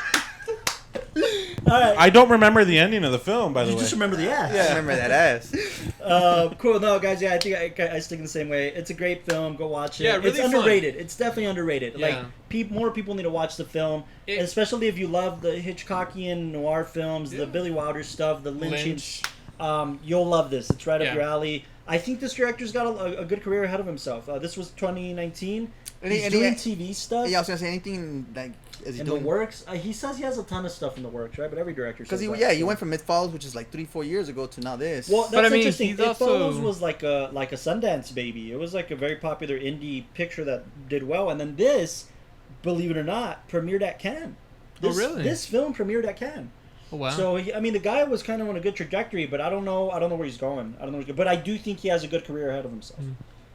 All right. I don't remember the ending of the film, by the You way. just remember the ass. I remember that ass. Cool. No, guys. Yeah, I think I stick in the same way. It's a great film. Go watch it. Yeah, really it's fun. underrated. It's definitely underrated. Yeah. Like more people need to watch the film, especially if you love the Hitchcockian noir films, the Billy Wilder stuff, the Lynch. You'll love this. It's right up your alley. I think this director's got a good career ahead of himself. This was 2019. He's doing TV stuff. Yeah, I was gonna say anything like is he in doing the works. He says he has a ton of stuff in the works, right? But every director says because that, he went from It Follows, which is like 3-4 years ago, to now this. Well, that's But I mean, interesting. he's It also- Follows was like a Sundance baby. It was like a very popular indie picture that did well, and then this, believe it or not, premiered at Cannes. This, really? This film premiered at Cannes. Oh, wow. So the guy was kind of on a good trajectory, but I don't know where he's going. I don't know, where he's going. But I do think he has a good career ahead of himself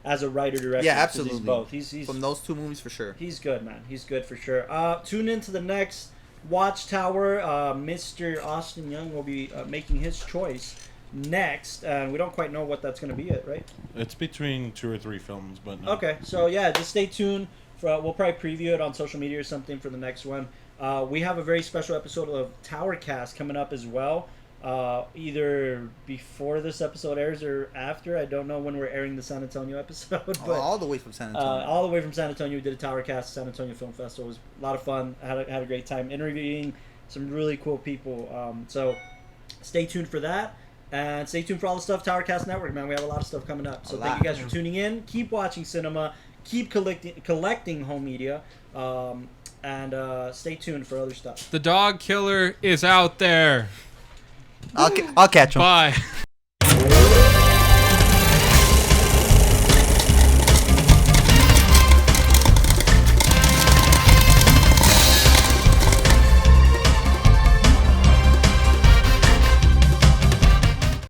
as a writer director. Yeah, 'cause absolutely. He's both. He's from those two movies for sure. He's good, man. He's good for sure. Tune in to the next WatchTower. Mr. Austin Young will be making his choice next, and we don't quite know what that's going to be yet, right? It's between 2 or 3 films, but no. Okay, so yeah, just stay tuned. We'll probably preview it on social media or something for the next one. We have a very special episode of Tower Cast coming up as well. Either before this episode airs or after. I don't know when we're airing the San Antonio episode, but all the way from San Antonio. all the way from San Antonio. We did a Tower Cast San Antonio Film Festival. It was a lot of fun. I had a great time interviewing some really cool people. So stay tuned for that. And stay tuned for all the stuff Tower Cast Network, man. We have a lot of stuff coming up. So thank you guys for tuning in. Keep watching cinema. Keep collecting home media. And stay tuned for other stuff. The dog killer is out there. I'll catch him. Bye.